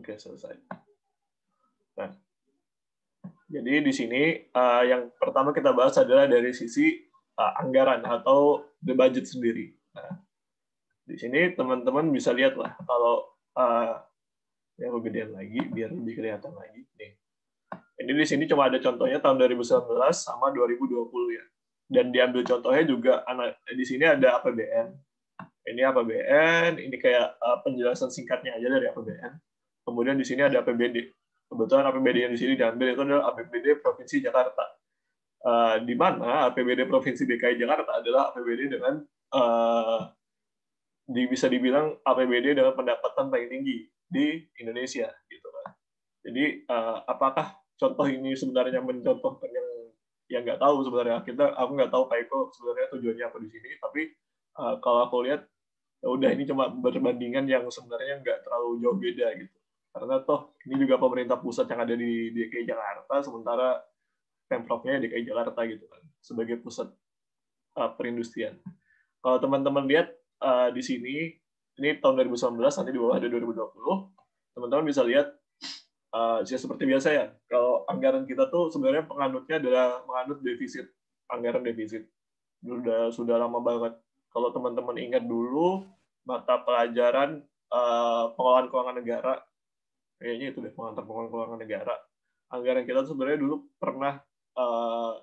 Oke, selesai. Nah, jadi di sini yang pertama kita bahas adalah dari sisi anggaran atau the budget sendiri. Nah, di sini teman-teman bisa lihat lah kalau yang lebih gedean lagi biar lebih kelihatan lagi. Nih. Ini di sini cuma ada contohnya tahun 2019 sama 2020 ya. Dan diambil contohnya juga di sini ada APBN. Ini APBN, ini kayak penjelasan singkatnya aja dari APBN. Kemudian di sini ada APBD. Kebetulan APBD yang di sini diambil itu adalah APBD Provinsi Jakarta. Di mana APBD Provinsi DKI Jakarta adalah APBD dengan bisa dibilang APBD dengan pendapatan paling tinggi di Indonesia gitu kan. Jadi apakah contoh ini sebenarnya mencontohkan yang nggak tahu sebenarnya aku nggak tahu Pak Eko sebenarnya tujuannya apa di sini, tapi kalau aku lihat ya udah ini cuma berbandingan yang sebenarnya nggak terlalu jauh beda gitu. Karena toh ini juga pemerintah pusat yang ada di DKI Jakarta, sementara Pemprovnya DKI Jakarta gitu kan sebagai pusat perindustrian. Kalau teman-teman lihat di sini, ini tahun 2019, nanti di bawah ada 2020, teman-teman bisa lihat seperti biasa ya, kalau anggaran kita tuh sebenarnya penganutnya adalah menganut defisit, anggaran defisit. Sudah lama banget. Kalau teman-teman ingat dulu, mata pelajaran pengelolaan keuangan negara, kayaknya itu deh, pengelolaan keuangan negara. Anggaran kita tuh sebenarnya dulu pernah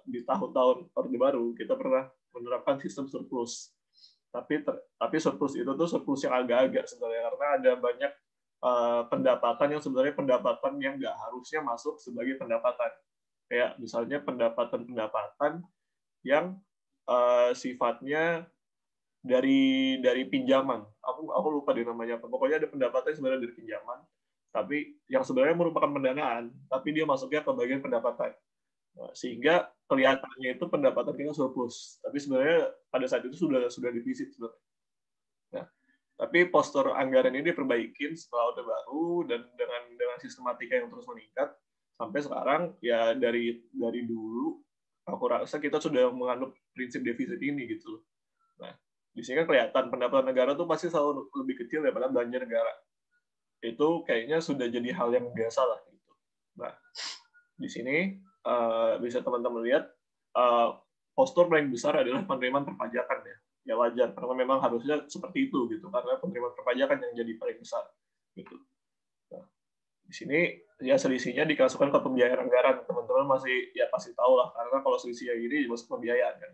di tahun-tahun Orde Baru, kita pernah menerapkan sistem surplus. Tapi surplus itu tuh surplus yang agak-agak sebenarnya, karena ada banyak pendapatan yang sebenarnya pendapatan yang nggak harusnya masuk sebagai pendapatan. Kayak misalnya pendapatan-pendapatan yang sifatnya dari pinjaman. Aku lupa deh namanya apa. Pokoknya ada pendapatan yang sebenarnya dari pinjaman, tapi yang sebenarnya merupakan pendanaan, tapi dia masuknya ke bagian pendapatan. Nah, sehingga kelihatannya itu pendapatan kita surplus, tapi sebenarnya pada saat itu sudah defisit sebenarnya. Nah, tapi postur anggaran ini diperbaikin setelah Orde Baru dan dengan sistematika yang terus meningkat sampai sekarang ya dari dulu aku rasa kita sudah menganut prinsip defisit ini gitu. Nah, di sini kan kelihatan pendapatan negara tuh pasti selalu lebih kecil daripada belanja negara. Itu kayaknya sudah jadi hal yang biasa lah gitu. Nah, di sini bisa teman-teman lihat postur paling besar adalah penerimaan perpajakan ya. Ya wajar karena memang harusnya seperti itu gitu karena penerimaan perpajakan yang jadi paling besar gitu. Nah, di sini ya selisihnya dikasihkan ke pembiayaan anggaran, teman-teman masih ya pasti tahu lah karena kalau selisihnya ini masuk pembiayaan kan,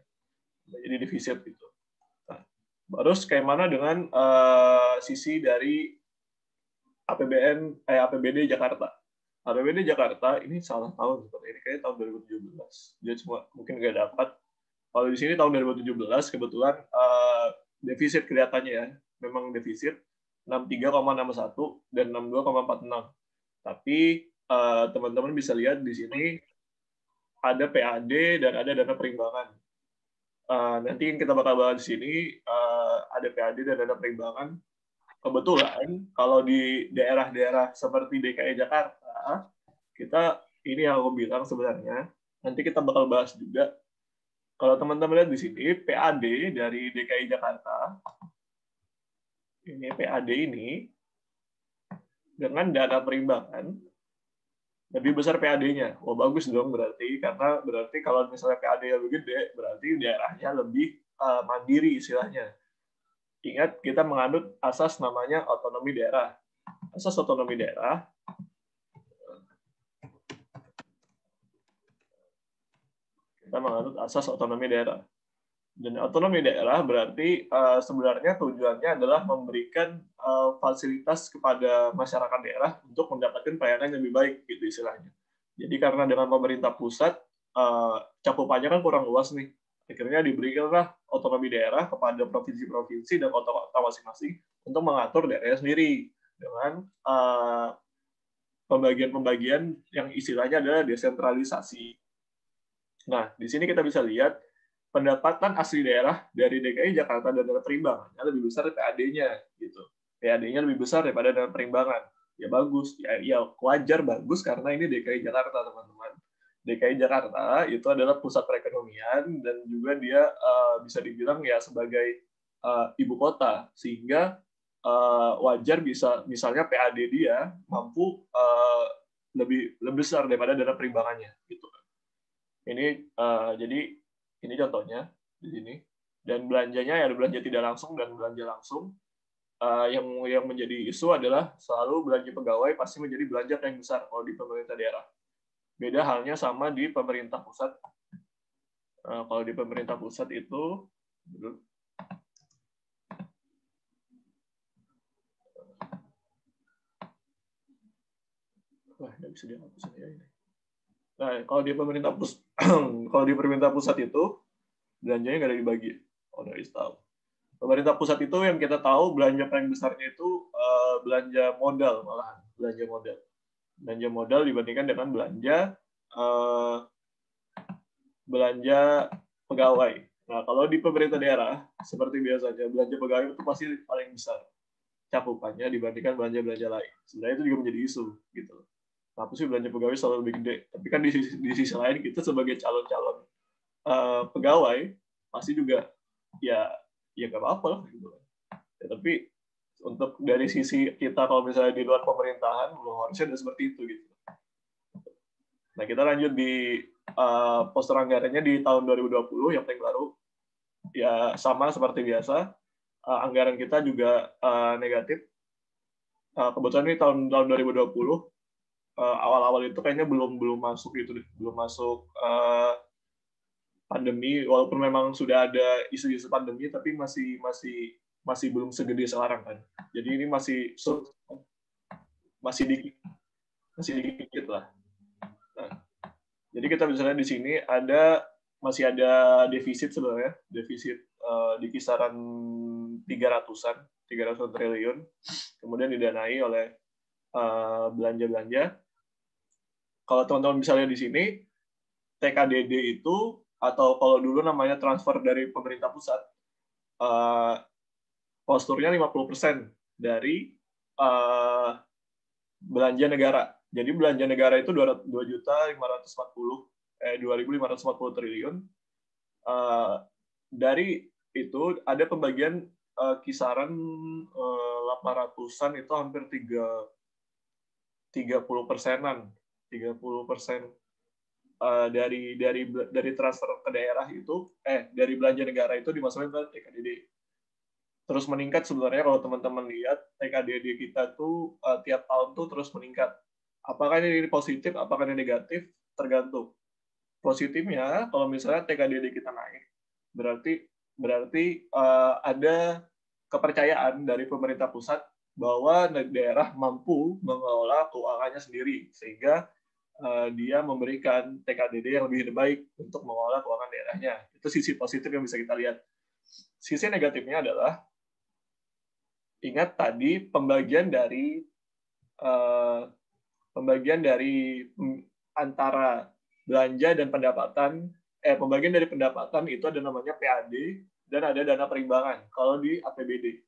jadi defisit gitu. Nah, baru kayak mana dengan sisi dari APBD Jakarta. APBD Jakarta ini salah tahun seperti ini kayaknya tahun 2017. Dia cuma mungkin nggak dapat. Kalau di sini tahun 2017 kebetulan defisit kelihatannya ya, memang defisit 63,61 dan 62,46. Tapi teman-teman bisa lihat di sini ada PAD dan ada dana perimbangan. Nanti yang kita bakal bahas di sini ada PAD dan dana perimbangan. Kebetulan kalau di daerah-daerah seperti DKI Jakarta, kita ini yang aku bilang sebenarnya, nanti kita bakal bahas juga. Kalau teman-teman lihat di sini, PAD dari DKI Jakarta, ini PAD ini, dengan dana perimbangan, lebih besar PAD-nya. Oh, bagus dong berarti, karena berarti kalau misalnya PAD-nya lebih gede, berarti daerahnya lebih mandiri istilahnya. Ingat, kita menganut asas namanya otonomi daerah. Asas otonomi daerah kita menganut asas otonomi daerah. Dan otonomi daerah berarti sebenarnya tujuannya adalah memberikan fasilitas kepada masyarakat daerah untuk mendapatkan pelayanan yang lebih baik, gitu istilahnya. Jadi karena dengan pemerintah pusat cakupannya kan kurang luas nih, akhirnya diberikanlah otonomi daerah kepada provinsi-provinsi dan kota-kota masing-masing untuk mengatur daerahnya sendiri dengan pembagian-pembagian yang istilahnya adalah desentralisasi. Nah, di sini kita bisa lihat pendapatan asli daerah dari DKI Jakarta dan dana perimbangannya lebih besar dari PAD-nya gitu. PAD-nya lebih besar daripada dana perimbangan. Ya bagus, ya wajar bagus karena ini DKI Jakarta, teman-teman. DKI Jakarta itu adalah pusat perekonomian dan juga dia bisa dibilang ya sebagai ibu kota, sehingga wajar bisa misalnya PAD dia mampu lebih besar daripada dana perimbangannya gitu. Ini jadi ini contohnya di sini. Dan belanjanya ya ada belanja tidak langsung dan belanja langsung. Yang menjadi isu adalah selalu belanja pegawai pasti menjadi belanja yang besar kalau di pemerintah daerah. Beda halnya sama di pemerintah pusat. Kalau di pemerintah pusat itu nggak bisa dihapus ya ini. Nah, kalau di pemerintah pusat itu belanjanya nggak ada dibagi. Oh, dari tahu. Pemerintah pusat itu yang kita tahu belanja paling besarnya itu belanja modal malahan, belanja modal. Belanja modal dibandingkan dengan belanja pegawai. Nah, kalau di pemerintah daerah seperti biasanya belanja pegawai itu pasti paling besar cakupannya dibandingkan belanja lain. Sebenarnya itu juga menjadi isu gitu. Kenapa sih belanja pegawai selalu lebih gede? Tapi kan di sisi lain kita sebagai calon-calon pegawai pasti juga ya nggak apa-apa lah gitu. Ya, tapi untuk dari sisi kita kalau misalnya di luar pemerintahan belum harusnya ada seperti itu gitu. Nah, kita lanjut di poster anggarannya di tahun 2020 yang paling baru. Ya sama seperti biasa, anggaran kita juga negatif. Kebetulan ini tahun 2020 awal-awal itu kayaknya belum masuk gitu deh, belum masuk pandemi, walaupun memang sudah ada isu-isu pandemi tapi masih belum segede sekarang kan. Jadi ini masih dikit lah. Nah, jadi kita bisa lihat di sini masih ada defisit sebenarnya, defisit di kisaran 300-an triliun, kemudian didanai oleh belanja-belanja. Kalau teman-teman bisa lihat di sini, TKDD itu, atau kalau dulu namanya transfer dari pemerintah pusat, posturnya 50% dari belanja negara. Jadi belanja negara itu 2.540 triliun. Dari itu ada pembagian kisaran 800-an itu hampir 30%-an. 30% dari transfer ke daerah itu dari belanja negara itu dimasukkan ke TKDD. Terus meningkat sebenarnya kalau teman-teman lihat TKDD kita tuh tiap tahun tuh terus meningkat. Apakah ini positif, apakah ini negatif, tergantung. Positifnya kalau misalnya TKDD kita naik, berarti ada kepercayaan dari pemerintah pusat bahwa daerah mampu mengelola keuangannya sendiri, sehingga dia memberikan TKDD yang lebih baik untuk mengelola keuangan daerahnya. Itu sisi positif yang bisa kita lihat. Sisi negatifnya adalah, ingat tadi pembagian dari antara belanja dan pendapatan, pembagian dari pendapatan itu ada namanya PAD dan ada dana perimbangan. Kalau di APBD,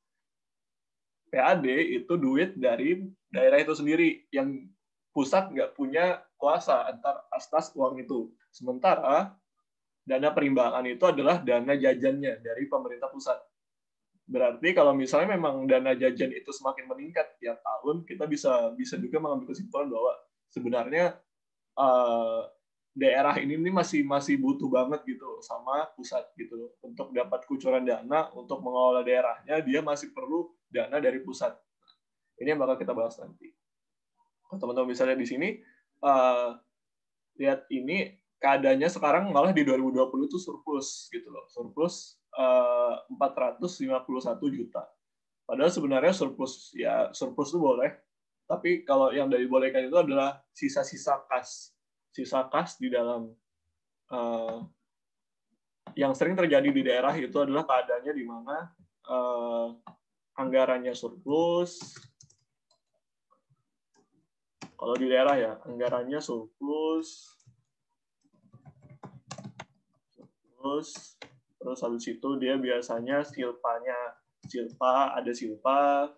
PAD itu duit dari daerah itu sendiri yang pusat nggak punya kuasa atas uang itu. Sementara dana perimbangan itu adalah dana jajannya dari pemerintah pusat. Berarti kalau misalnya memang dana jajan itu semakin meningkat tiap tahun, kita bisa juga mengambil kesimpulan bahwa sebenarnya daerah ini masih butuh banget gitu sama pusat gitu untuk dapat kucuran dana untuk mengelola daerahnya, dia masih perlu dana dari pusat. Ini yang bakal kita bahas nanti. Kalau teman-teman bisa lihat di sini, lihat ini keadaannya sekarang malah di 2020 itu surplus gitu loh, surplus 451 juta. Padahal sebenarnya surplus itu boleh, tapi kalau yang dibolehkan itu adalah sisa-sisa kas. Sisa kas di dalam yang sering terjadi di daerah itu adalah keadaannya di mana anggarannya surplus. Kalau di daerah ya, anggarannya surplus, terus habis itu dia biasanya ada silpa,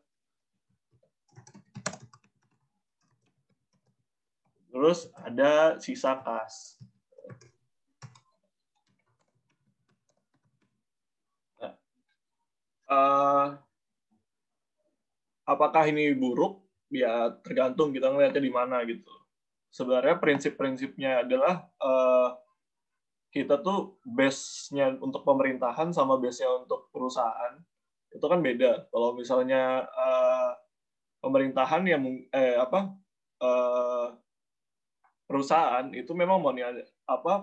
terus ada sisa kas. apakah ini buruk? Ya tergantung kita ngelihatnya di mana gitu. Sebenarnya prinsip-prinsipnya adalah kita tuh base-nya untuk pemerintahan sama base-nya untuk perusahaan itu kan beda. Kalau misalnya pemerintahan yang perusahaan itu memang mau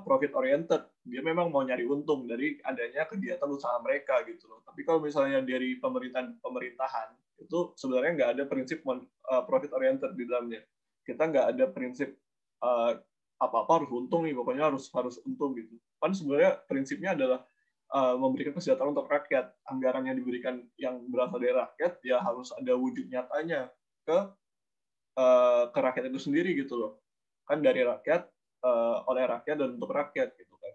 profit oriented, dia memang mau nyari untung dari adanya kegiatan usaha mereka gitu loh. Tapi kalau misalnya dari pemerintahan itu sebenarnya nggak ada prinsip profit oriented di dalamnya. Kita nggak ada prinsip apa-apa harus untung nih, pokoknya harus untung gitu. Kan sebenarnya prinsipnya adalah memberikan kesejahteraan untuk rakyat. Anggaran yang diberikan yang berasal dari rakyat ya harus ada wujud nyatanya ke rakyat itu sendiri gitu loh. Kan dari rakyat, oleh rakyat dan untuk rakyat gitu kan.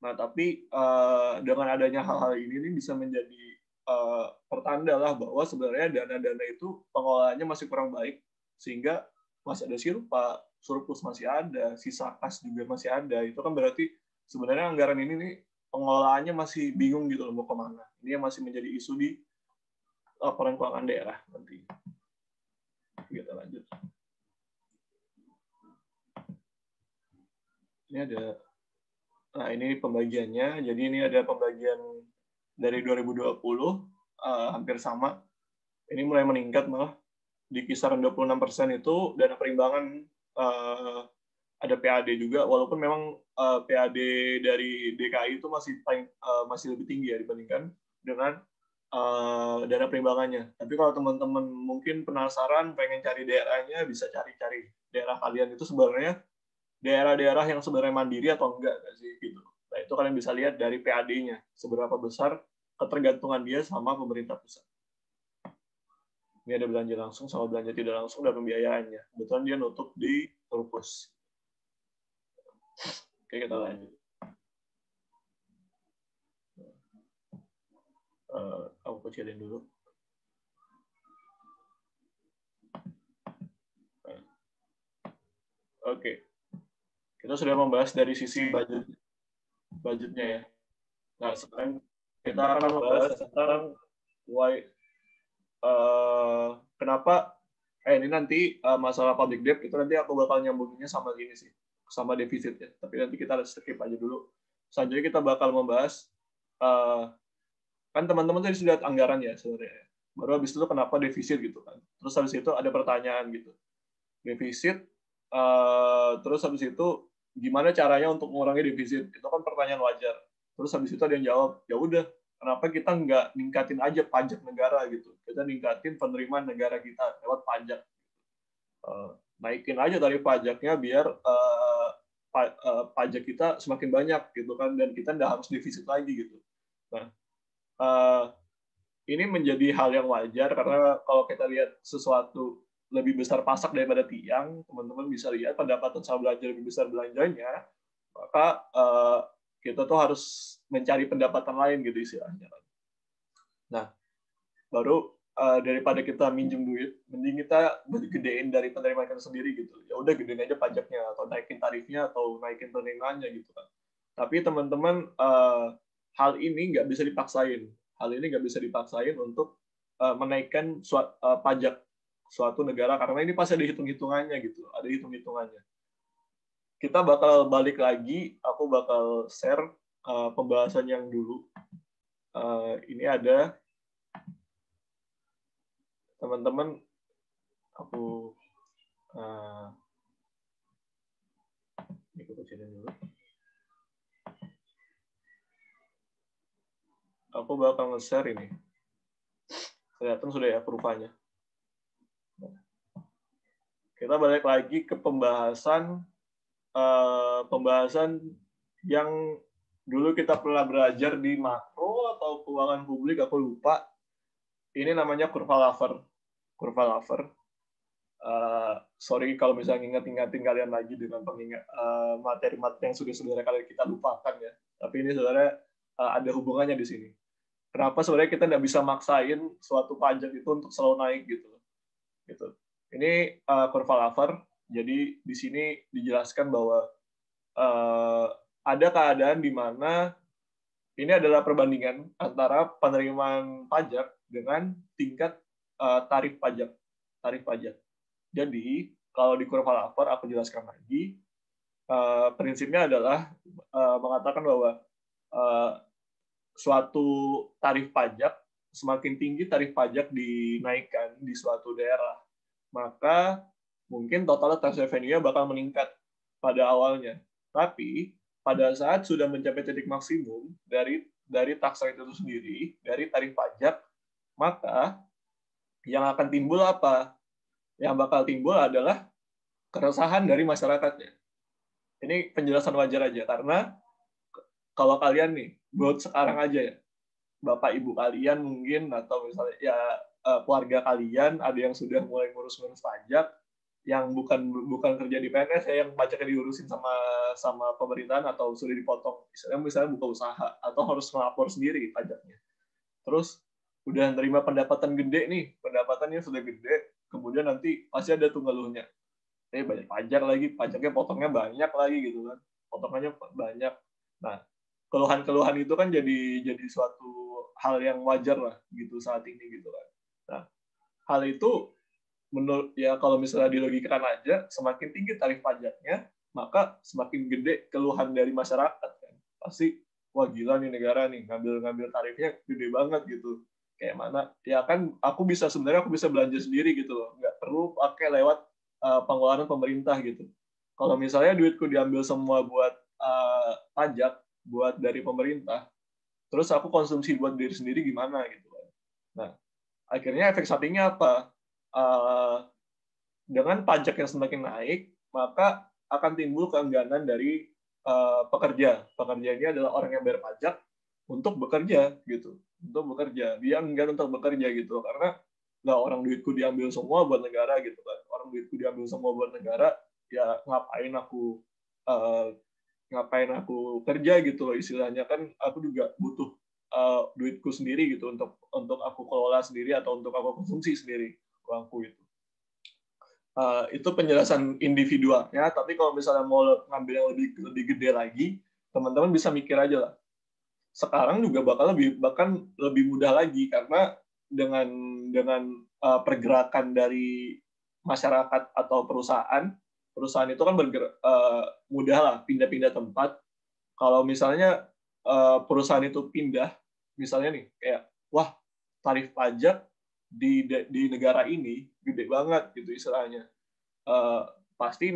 Nah tapi dengan adanya hal-hal ini bisa menjadi pertanda lah bahwa sebenarnya dana-dana itu pengelolaannya masih kurang baik, sehingga masih ada silpa, surplus masih ada, sisa kas juga masih ada. Itu kan berarti sebenarnya anggaran ini nih pengelolaannya masih bingung gitu loh mau kemana. Ini yang masih menjadi isu di laporan keuangan daerah nanti. Kita lanjut. Ini ada, nah ini pembagiannya. Jadi ini ada pembagian dari 2020 hampir sama. Ini mulai meningkat malah di kisaran 26% itu dana perimbangan, ada PAD juga, walaupun memang PAD dari DKI itu masih lebih tinggi ya dibandingkan dengan dana perimbangannya. Tapi kalau teman-teman mungkin penasaran pengen cari daerahnya, bisa cari-cari daerah kalian itu sebenarnya daerah-daerah yang sebenarnya mandiri atau enggak sih gitu. Nah, itu kalian bisa lihat dari PAD-nya, seberapa besar ketergantungan dia sama pemerintah pusat. Ini ada belanja langsung sama belanja tidak langsung dan pembiayaannya. Kebetulan dia nutup di surplus. Oke, kita lanjut. Aku kecilin dulu. Oke. Kita sudah membahas dari sisi budgetnya ya. Nah, sekarang kita akan membahas tentang kenapa ini nanti masalah public debt itu nanti aku bakal nyambunginnya sama gini sih, sama defisit ya. Tapi nanti kita skip aja dulu. Selanjutnya kita bakal membahas kan teman-teman tadi sudah lihat anggaran ya sebenarnya. Baru habis itu kenapa defisit gitu kan. Terus habis itu ada pertanyaan gitu. Defisit, terus habis itu gimana caranya untuk mengurangi defisit? Itu kan pertanyaan wajar. Terus habis itu ada yang jawab, ya udah, kenapa kita nggak ningkatin aja pajak negara gitu? Kita ningkatin penerimaan negara kita lewat pajak. Naikin aja tarif pajaknya biar pajak kita semakin banyak gitu kan, dan kita nggak harus defisit lagi gitu. Nah, ini menjadi hal yang wajar karena kalau kita lihat sesuatu lebih besar pasak daripada tiang, teman-teman bisa lihat pendapatan sama belanja lebih besar belanjanya, maka kita tuh harus mencari pendapatan lain gitu istilahnya. Nah, baru daripada kita minjem duit, mending kita gedein dari penerimaan kita sendiri gitu. Ya udah gedein aja pajaknya atau naikin tarifnya atau naikin penerimaannya gitu kan. Tapi teman-teman, hal ini nggak bisa dipaksain. Hal ini nggak bisa dipaksain untuk menaikkan pajak suatu negara karena ini pasti ada hitung-hitungannya gitu, ada hitung-hitungannya. Kita bakal balik lagi, aku bakal share pembahasan yang dulu. Ini ada teman-teman, aku kecilin dulu. Aku bakal nge-share ini. Kelihatan sudah ya kurvanya. Kita balik lagi ke pembahasan yang dulu kita pernah belajar di makro atau keuangan publik, aku lupa. Ini namanya kurva Laffer. Kurva Laffer. Sorry kalau misalnya ingat-ingatin kalian lagi dengan materi-materi yang sudah sebenarnya kalian kita lupakan ya. Tapi ini sebenarnya ada hubungannya di sini. Kenapa sebenarnya kita tidak bisa maksain suatu pajak itu untuk selalu naik gitu. Ini kurva Laffer. Jadi di sini dijelaskan bahwa ada keadaan di mana ini adalah perbandingan antara penerimaan pajak dengan tingkat tarif pajak. Jadi kalau di kurva lapor aku jelaskan lagi, prinsipnya adalah mengatakan bahwa suatu tarif pajak, semakin tinggi tarif pajak dinaikkan di suatu daerah, maka mungkin total tax revenue-nya bakal meningkat pada awalnya. Tapi pada saat sudah mencapai titik maksimum dari tax rate itu sendiri, dari tarif pajak, maka yang akan timbul apa? Yang bakal timbul adalah keresahan dari masyarakatnya. Ini penjelasan wajar aja, karena kalau kalian nih, buat sekarang aja ya, bapak ibu kalian mungkin, atau misalnya ya keluarga kalian, ada yang sudah mulai ngurus-ngurus pajak, yang bukan kerja di PNS ya, yang pajaknya diurusin sama pemerintahan atau sudah dipotong, misalnya buka usaha atau harus melapor sendiri pajaknya. Terus udah nerima pendapatan gede nih, pendapatannya sudah gede, kemudian nanti pasti ada tuh ngeluhnya, banyak pajak lagi, pajaknya potongnya banyak lagi gitu kan, potongannya banyak. Nah, keluhan-keluhan itu kan jadi suatu hal yang wajar lah gitu saat ini gitu kan. Nah, hal itu menurut ya, kalau misalnya dilogikakan aja, semakin tinggi tarif pajaknya, maka semakin gede keluhan dari masyarakat kan. Pasti wah gila nih negara nih, ngambil tarifnya gede banget gitu. Kayak mana? Ya kan sebenarnya aku bisa belanja sendiri gitu loh. Nggak perlu pakai lewat pengeluaran pemerintah gitu. Kalau misalnya duitku diambil semua buat pajak, buat dari pemerintah, terus aku konsumsi buat diri sendiri gimana gitu kan. Nah, akhirnya efek sampingnya apa? Dengan pajak yang semakin naik, maka akan timbul keengganan dari pekerja. Pekerja ini adalah orang yang bayar pajak untuk bekerja gitu, Dia enggan untuk bekerja gitu, karena nggak, orang duitku diambil semua buat negara gitu kan. Orang duitku diambil semua buat negara, ya ngapain aku kerja gitu loh, istilahnya kan. Aku juga butuh duitku sendiri gitu untuk aku kelola sendiri atau untuk aku konsumsi sendiri uangku itu. Itu penjelasan individualnya, tapi kalau misalnya mau ngambil yang lebih gede lagi, teman-teman bisa mikir aja lah. Sekarang juga bahkan lebih mudah lagi, karena dengan pergerakan dari masyarakat atau perusahaan itu kan bergerak mudah lah, pindah-pindah tempat. Kalau misalnya perusahaan itu pindah, misalnya nih kayak, wah tarif pajak di negara ini gede banget gitu istilahnya. Pasti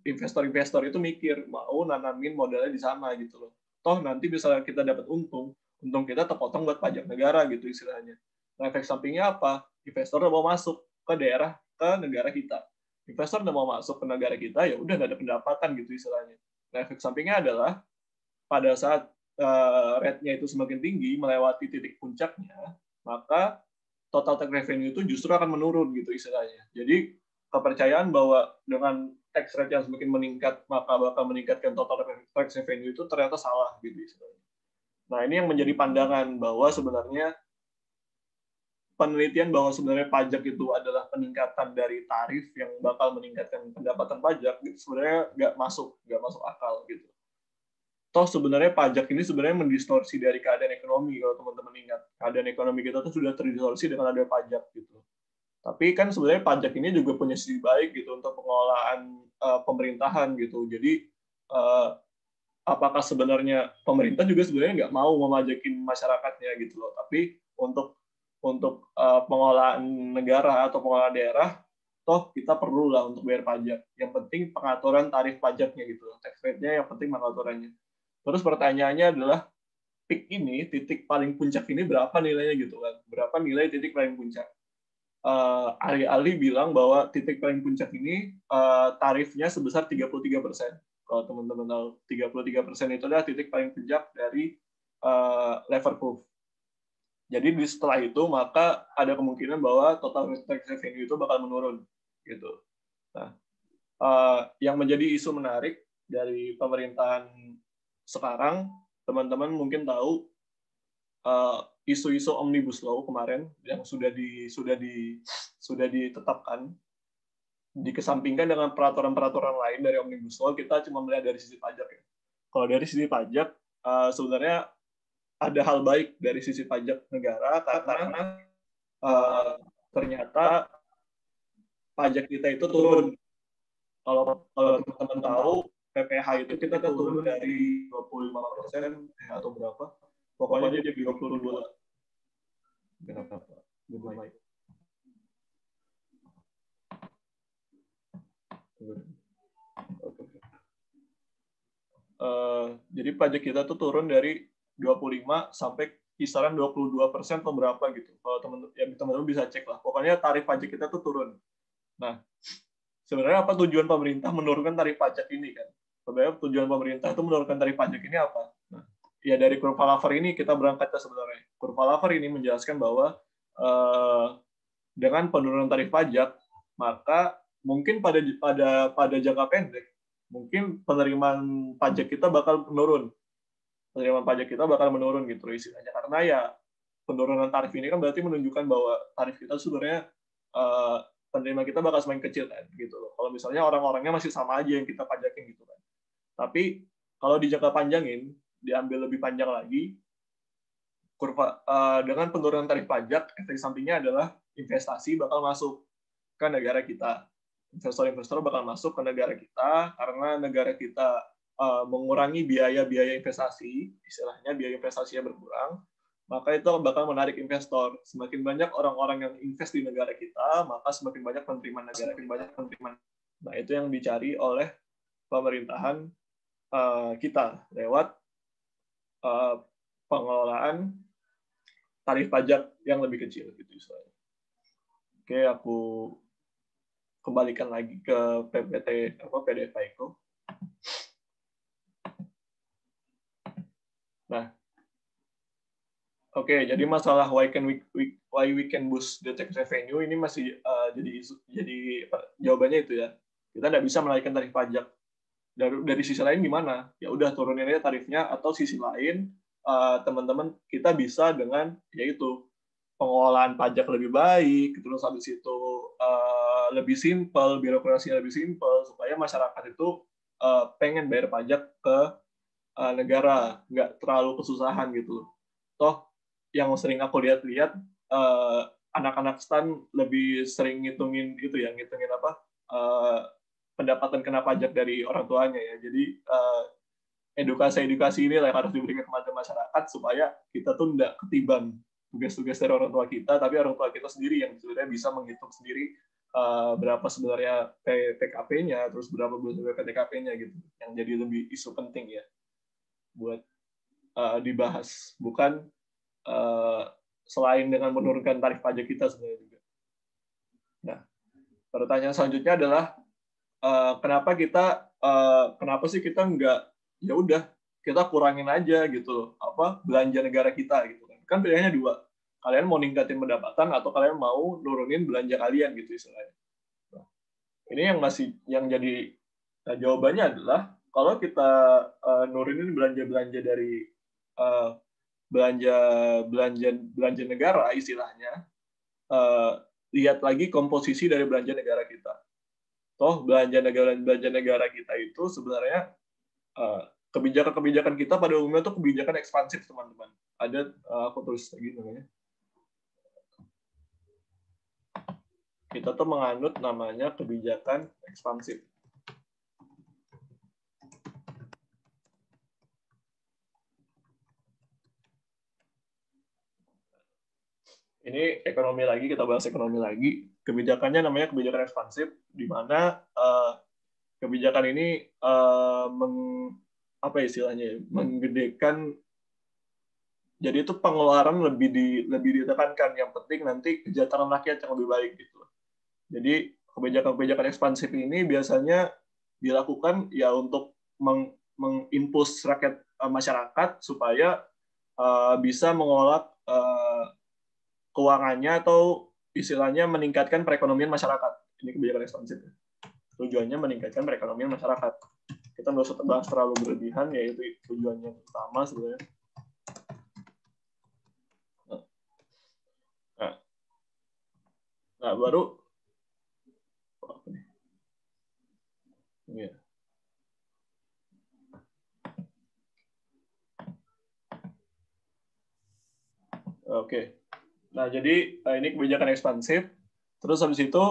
investor-investor itu mikir mau nanamin modalnya di sana gitu loh. Toh nanti misalnya kita dapat untung kita terpotong buat pajak negara gitu istilahnya. Nah, efek sampingnya apa? Investor udah mau masuk ke negara kita. Investor udah mau masuk ke negara kita, ya udah nggak ada pendapatan gitu istilahnya. Nah, efek sampingnya adalah pada saat rate-nya itu semakin tinggi melewati titik puncaknya, maka total tax revenue itu justru akan menurun gitu istilahnya. Jadi kepercayaan bahwa dengan tax rate yang semakin meningkat maka bakal meningkatkan total tax revenue itu ternyata salah gitu istilahnya. Nah, ini yang menjadi pandangan bahwa sebenarnya penelitian bahwa sebenarnya pajak itu adalah peningkatan dari tarif yang bakal meningkatkan pendapatan pajak, itu sebenarnya nggak masuk akal gitu. Toh sebenarnya pajak ini sebenarnya mendistorsi dari keadaan ekonomi. Kalau teman-teman ingat, keadaan ekonomi kita tuh sudah terdistorsi dengan adanya pajak gitu. Tapi kan sebenarnya pajak ini juga punya sisi baik gitu untuk pengelolaan pemerintahan gitu. Jadi apakah sebenarnya pemerintah juga sebenarnya nggak mau memajakin masyarakatnya gitu loh. Tapi untuk pengelolaan negara atau pengelolaan daerah, toh kita perlu lah untuk bayar pajak. Yang penting pengaturan tarif pajaknya gitu loh. Tax rate-nya yang penting pengaturannya. Terus pertanyaannya adalah, peak ini, titik paling puncak ini berapa nilainya gitu kan? Berapa nilai titik paling puncak? Ahli-ahli bilang bahwa titik paling puncak ini tarifnya sebesar 33%. Kalau teman-teman tahu, 33% itu adalah titik paling puncak dari lever curve. Jadi setelah itu maka ada kemungkinan bahwa total tax revenue itu bakal menurun gitu. Nah, yang menjadi isu menarik dari pemerintahan sekarang, teman-teman mungkin tahu isu-isu omnibus law kemarin yang sudah ditetapkan, dikesampingkan dengan peraturan-peraturan lain dari omnibus law. Kita cuma melihat dari sisi pajak ya. Kalau dari sisi pajak, sebenarnya ada hal baik dari sisi pajak negara, karena ternyata pajak kita itu turun. Kalau teman-teman tahu, PPh itu kita turun dari 25% atau berapa, pokoknya jadi 22. Kenapa? Lumayan. Jadi pajak kita tuh turun dari 25 sampai kisaran 22% atau berapa gitu. Kalau teman-teman bisa cek lah. Pokoknya tarif pajak kita tuh turun. Nah, sebenarnya apa tujuan pemerintah menurunkan tarif pajak ini kan? Sebenarnya tujuan pemerintah itu menurunkan tarif pajak ini apa? Nah, ya dari kurva Laffer ini kita berangkat sebenarnya. Kurva Laffer ini menjelaskan bahwa dengan penurunan tarif pajak, maka mungkin pada jangka pendek, mungkin penerimaan pajak kita bakal menurun. Penerimaan pajak kita bakal menurun gitu istilahnya. Karena ya penurunan tarif ini kan berarti menunjukkan bahwa tarif kita sebenarnya penerimaan kita bakal semakin kecil kan gitu loh. Kalau misalnya orang-orangnya masih sama aja yang kita pajakin gitu kan. Tapi kalau di jangka panjangin, diambil lebih panjang lagi, kurva dengan penurunan tarif pajak, efek sampingnya adalah investasi bakal masuk ke negara kita. Investor-investor bakal masuk ke negara kita karena negara kita mengurangi biaya-biaya investasi, istilahnya biaya investasinya berkurang, maka itu bakal menarik investor. Semakin banyak orang-orang yang invest di negara kita, maka semakin banyak penerimaan negara, semakin banyak penerimaan. Nah, itu yang dicari oleh pemerintahan kita lewat pengelolaan tarif pajak yang lebih kecil gitu istilahnya. Oke, aku kembalikan lagi ke PDF Paiko. Nah, oke, jadi masalah why we can boost the tax revenue ini masih jadi jawabannya itu ya. Kita nggak bisa menaikkan tarif pajak. Dari sisi lain gimana? Ya udah turunin aja tarifnya, atau sisi lain teman-teman kita bisa dengan yaitu pengelolaan pajak lebih baik, terus habis itu lebih simpel, birokrasinya lebih simpel supaya masyarakat itu pengen bayar pajak ke negara, nggak terlalu kesusahan gitu. Toh yang sering aku lihat-lihat anak-anak stan lebih sering ngitungin apa pendapatan kena pajak dari orang tuanya ya. Jadi edukasi ini yang harus diberikan kepada masyarakat supaya kita tuh nggak ketiban tugas-tugas dari orang tua kita, tapi orang tua kita sendiri yang sebenarnya bisa menghitung sendiri berapa sebenarnya PKP-nya, terus berapa sebenarnya PTKP-nya gitu. Yang jadi lebih isu penting ya buat dibahas, bukan selain dengan menurunkan tarif pajak kita sebenarnya juga. Nah, pertanyaan selanjutnya adalah kenapa sih kita nggak ya udah kita kurangin aja gitu loh belanja negara kita gitu kan pilihannya dua, kalian mau ningkatin pendapatan atau kalian mau nurunin belanja kalian gitu istilahnya. Nah, ini yang jadi jawabannya adalah kalau kita nurunin belanja dari belanja negara istilahnya, lihat lagi komposisi dari belanja negara kita. Toh belanja negara kita itu sebenarnya kebijakan kita pada umumnya tuh kebijakan ekspansif teman-teman. Ada aku tulis lagi namanya. Kita tuh menganut namanya kebijakan ekspansif. Ini ekonomi lagi, kita bahas ekonomi lagi. Kebijakannya namanya kebijakan ekspansif, di mana kebijakan ini istilahnya menggedekan, jadi itu pengeluaran lebih ditekankan, yang penting nanti kesejahteraan rakyat yang lebih baik gitu. Jadi kebijakan ekspansif ini biasanya dilakukan ya untuk mengimpuls rakyat masyarakat supaya bisa mengelola keuangannya atau istilahnya meningkatkan perekonomian masyarakat. Ini kebijakan ekspansif. Tujuannya meningkatkan perekonomian masyarakat. Kita nggak usah bahas terlalu berlebihan, yaitu tujuannya utama sebenarnya. Nah baru ya. Oke. Nah, jadi ini kebijakan ekspansif. Terus habis itu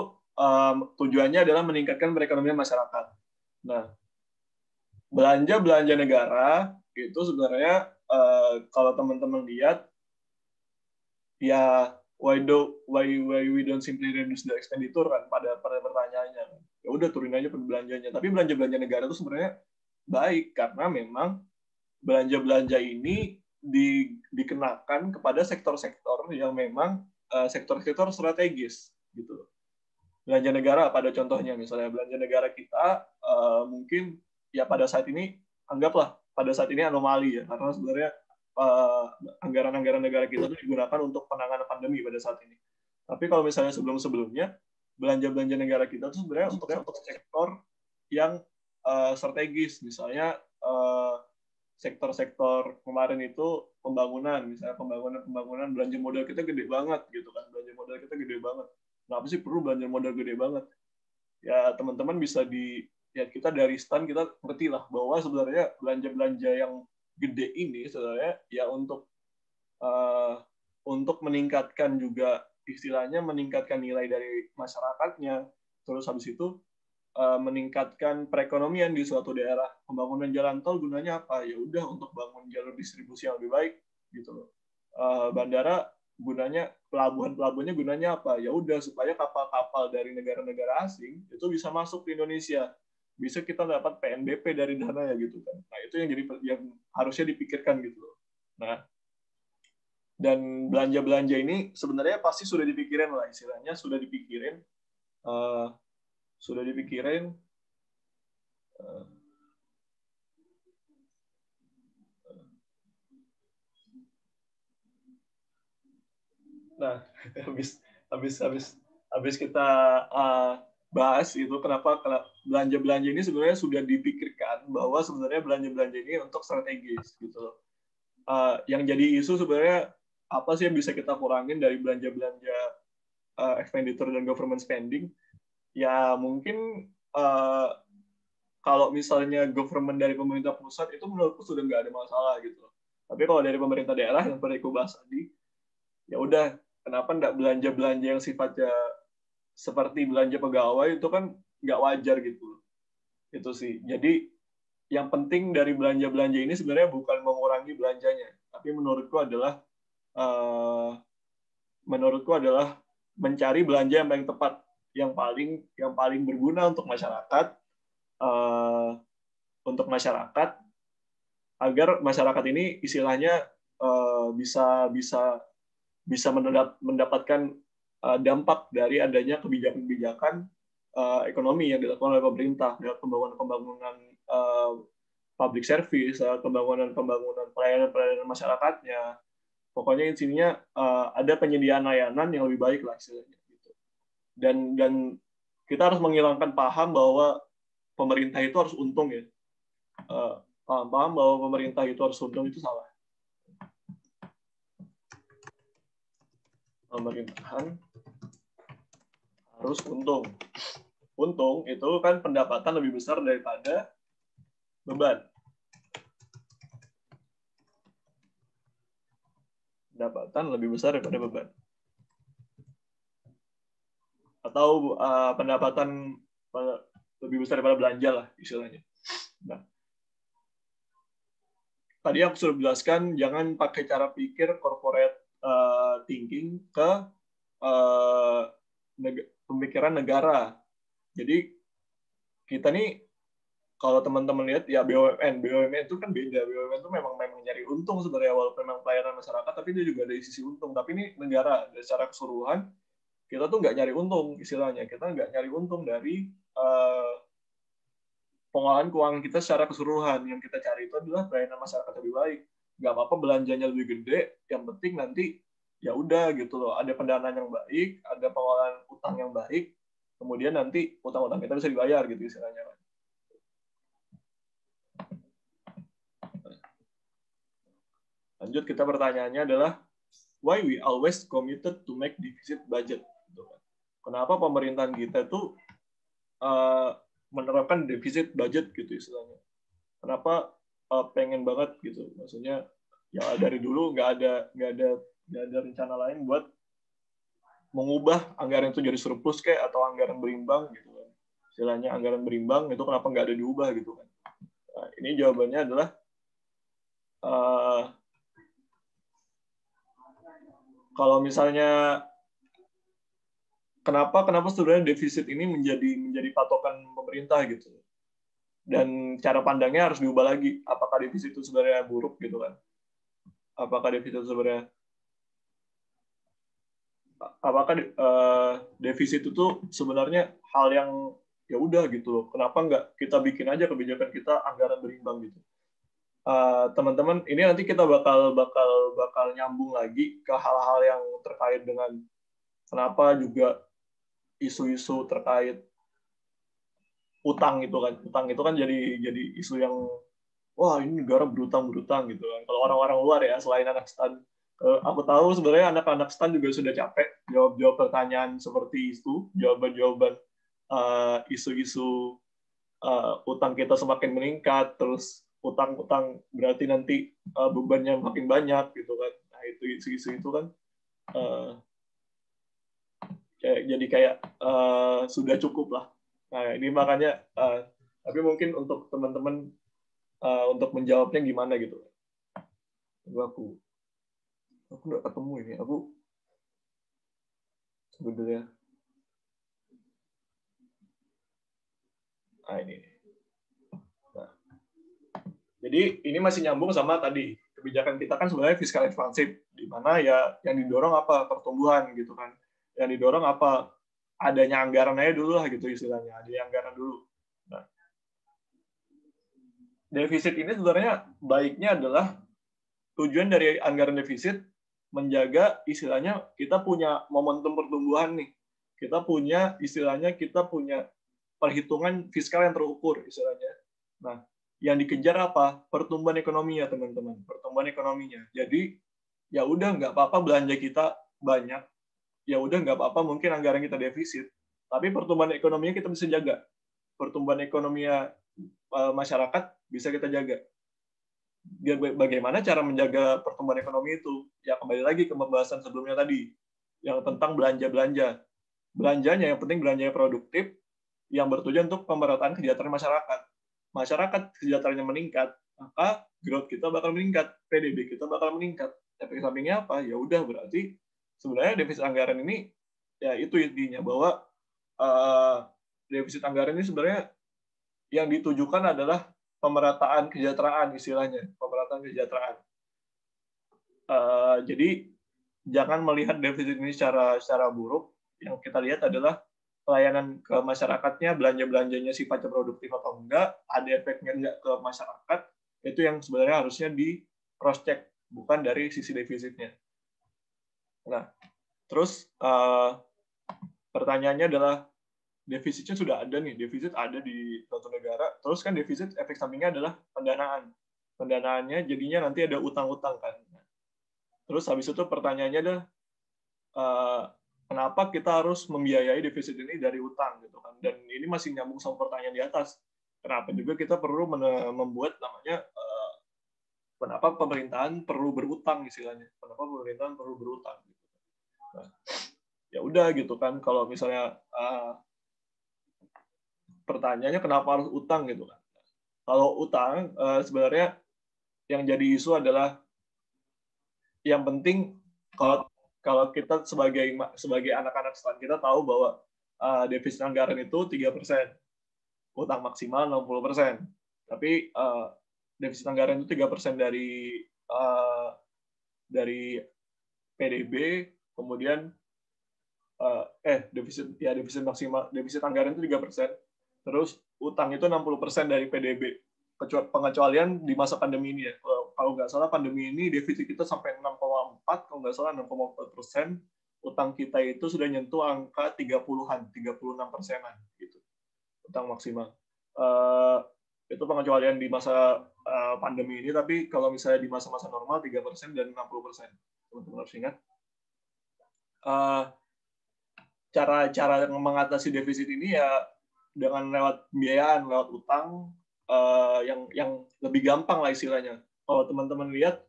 tujuannya adalah meningkatkan perekonomian masyarakat. Nah, belanja negara itu sebenarnya kalau teman-teman lihat, ya why we don't simply reduce the expenditure kan pada pertanyaannya. Ya udah turunin aja belanjanya. Tapi belanja negara itu sebenarnya baik karena memang belanja ini dikenakan kepada sektor-sektor yang memang sektor-sektor strategis gitu. Belanja negara pada contohnya misalnya belanja negara kita mungkin ya pada saat ini anggaplah pada saat ini anomali ya karena sebenarnya anggaran-anggaran negara kita itu digunakan untuk penanganan pandemi pada saat ini. Tapi kalau misalnya sebelum-sebelumnya belanja negara kita itu sebenarnya untuk sektor yang strategis, misalnya sektor-sektor kemarin itu pembangunan, misalnya pembangunan belanja modal kita gede banget gitu kan, belanja modal kita gede banget. Kenapa sih perlu belanja modal gede banget? Ya teman-teman bisa ya kita dari stand kita ngerti lah bahwa sebenarnya belanja yang gede ini sebenarnya ya untuk meningkatkan juga istilahnya meningkatkan nilai dari masyarakatnya, terus habis itu meningkatkan perekonomian di suatu daerah. Pembangunan jalan tol gunanya apa? Ya udah untuk bangun jalur distribusi yang lebih baik gitu loh. Bandara gunanya, pelabuhannya gunanya apa? Ya udah supaya kapal-kapal dari negara-negara asing itu bisa masuk ke Indonesia. Bisa kita dapat PNBP dari dana ya gitu kan. Nah, itu yang harusnya dipikirkan gitu loh. Nah, dan belanja ini sebenarnya pasti sudah dipikirin lah istilahnya, sudah dipikirin nah habis kita bahas itu kenapa belanja ini sebenarnya sudah dipikirkan bahwa sebenarnya belanja ini untuk strategis gitu loh. Yang jadi isu sebenarnya apa sih yang bisa kita kurangin dari belanja expenditure dan government spending? Ya mungkin kalau misalnya government dari pemerintah pusat itu menurutku sudah nggak ada masalah gitu. Tapi kalau dari pemerintah daerah yang pernah aku bahas tadi, ya udah kenapa nggak belanja yang sifatnya seperti belanja pegawai itu kan nggak wajar gitu. Itu sih. Jadi yang penting dari belanja ini sebenarnya bukan mengurangi belanjanya, tapi menurutku adalah mencari belanja yang paling tepat, yang paling berguna untuk masyarakat, agar masyarakat ini istilahnya bisa mendapatkan dampak dari adanya kebijakan ekonomi yang dilakukan oleh pemerintah dalam pembangunan public service, pembangunan pelayanan masyarakatnya. Pokoknya intinya ada penyediaan layanan yang lebih baik lah istilahnya gitu. Dan kita harus menghilangkan paham bahwa pemerintah itu harus untung ya. Paham bahwa pemerintah itu harus untung itu salah. Pemerintahan harus untung. Untung itu kan pendapatan lebih besar daripada beban. Pendapatan lebih besar daripada beban. Atau pendapatan lebih besar daripada belanja lah istilahnya. Nah, tadi aku sudah jelaskan jangan pakai cara pikir corporate thinking ke pemikiran negara. Jadi kita nih kalau teman-teman lihat ya BUMN itu kan beda. BUMN itu memang nyari untung sebenarnya walaupun memang pelayanan masyarakat, tapi dia juga ada sisi untung. Tapi ini negara secara keseluruhan kita tuh nggak nyari untung istilahnya. Kita nggak nyari untung dari pengolahan keuangan kita secara keseluruhan. Yang kita cari itu adalah pelayanan masyarakat lebih baik. Nggak apa-apa belanjanya lebih gede, yang penting nanti ya udah gitu loh. Ada pendanaan yang baik, ada pengolahan utang yang baik, kemudian nanti utang-utang kita bisa dibayar gitu istilahnya. Lanjut, kita pertanyaannya adalah why we always committed to make deficit budget. Kenapa pemerintahan kita itu menerapkan deficit budget gitu istilahnya? Kenapa pengen banget gitu? Maksudnya ya dari dulu nggak ada rencana lain buat mengubah anggaran itu jadi surplus kayak atau anggaran berimbang gitu kan. Istilahnya anggaran berimbang itu kenapa nggak ada diubah gitu kan. Nah, ini jawabannya adalah kalau misalnya kenapa sebenarnya defisit ini menjadi patokan pemerintah gitu. Dan cara pandangnya harus diubah lagi. Apakah defisit itu sebenarnya buruk gitu kan? Apakah defisit itu sebenarnya hal yang ya udah gitu loh. Kenapa nggak kita bikin aja kebijakan kita anggaran berimbang gitu. Teman-teman, ini nanti kita bakal nyambung lagi ke hal-hal yang terkait dengan kenapa juga isu-isu terkait utang itu kan jadi isu yang wah ini negara berutang gitu kan. Kalau orang-orang luar ya selain anak stan, aku tahu sebenarnya anak-anak stan juga sudah capek jawab pertanyaan seperti itu, jawaban isu-isu utang kita semakin meningkat, terus utang berarti nanti bebannya makin banyak gitu kan. Nah itu isu-isu itu kan jadi kayak sudah cukup lah. Nah ini makanya tapi mungkin untuk teman-teman untuk menjawabnya gimana gitu. Aku nggak ketemu ini. Aku sebenarnya. Nah ini. Nah, jadi ini masih nyambung sama tadi kebijakan kita kan sebenarnya fiskal ekspansif, di mana ya yang didorong apa pertumbuhan gitu kan. Yang didorong apa adanya anggaran aja dulu lah gitu istilahnya, ada anggaran dulu. Nah, defisit ini sebenarnya baiknya adalah tujuan dari anggaran defisit menjaga istilahnya kita punya momentum pertumbuhan nih. Kita punya perhitungan fiskal yang terukur istilahnya. Nah, yang dikejar apa? Pertumbuhan ekonominya, teman-teman. Pertumbuhan ekonominya. Jadi, ya udah nggak apa-apa belanja kita banyak. Ya udah nggak apa-apa mungkin anggaran kita defisit. Tapi pertumbuhan ekonominya kita bisa jaga. Pertumbuhan ekonomi masyarakat bisa kita jaga. Bagaimana cara menjaga pertumbuhan ekonomi itu? Ya kembali lagi ke pembahasan sebelumnya tadi, yang tentang belanja-belanja. Belanjanya yang penting belanjanya produktif, yang bertujuan untuk pemerataan kesejahteraan masyarakat. Masyarakat kesejahteraannya meningkat, maka growth kita bakal meningkat, PDB kita bakal meningkat. Efek sampingnya apa? Ya udah berarti sebenarnya defisit anggaran ini ya itu intinya bahwa defisit anggaran ini sebenarnya yang ditujukan adalah pemerataan kesejahteraan istilahnya, pemerataan kesejahteraan. Jadi jangan melihat defisit ini secara buruk. Yang kita lihat adalah pelayanan ke masyarakatnya, belanja-belanjanya sifatnya produktif atau enggak, ada efeknya enggak ke masyarakat, itu yang sebenarnya harusnya di cross check, bukan dari sisi defisitnya. Nah, terus pertanyaannya adalah defisitnya sudah ada nih, defisit ada di suatu negara, terus kan defisit efek sampingnya adalah pendanaan. Pendanaannya jadinya nanti ada utang-utang kan. Terus habis itu pertanyaannya adalah kenapa kita harus membiayai defisit ini dari utang gitu kan? Dan ini masih nyambung sama pertanyaan di atas. Kenapa juga kita perlu membuat namanya kenapa pemerintahan perlu berutang istilahnya? Kenapa pemerintahan perlu berutang? Nah, ya udah gitu kan. Kalau misalnya pertanyaannya kenapa harus utang gitu kan? Kalau utang sebenarnya yang jadi isu adalah yang penting kalau kita sebagai anak-anak stan kita tahu bahwa defisit anggaran itu 3%, utang maksimal 60%. Tapi defisit anggaran itu 3% dari PDB, kemudian defisit anggaran itu 3%, terus utang itu 60% dari PDB. Pengecualian di masa pandemi ini ya. Kalau nggak salah pandemi ini defisit kita sampai 6,4, kalau nggak salah 6,4%, utang kita itu sudah nyentuh angka 30-an, 36%-an gitu. Utang maksimal. Itu pengecualian di masa pandemi ini, tapi kalau misalnya di masa-masa normal 3% dan 60%. Teman-teman harus ingat. Cara mengatasi defisit ini ya dengan lewat pembiayaan, lewat utang yang lebih gampang lah istilahnya. Kalau teman-teman lihat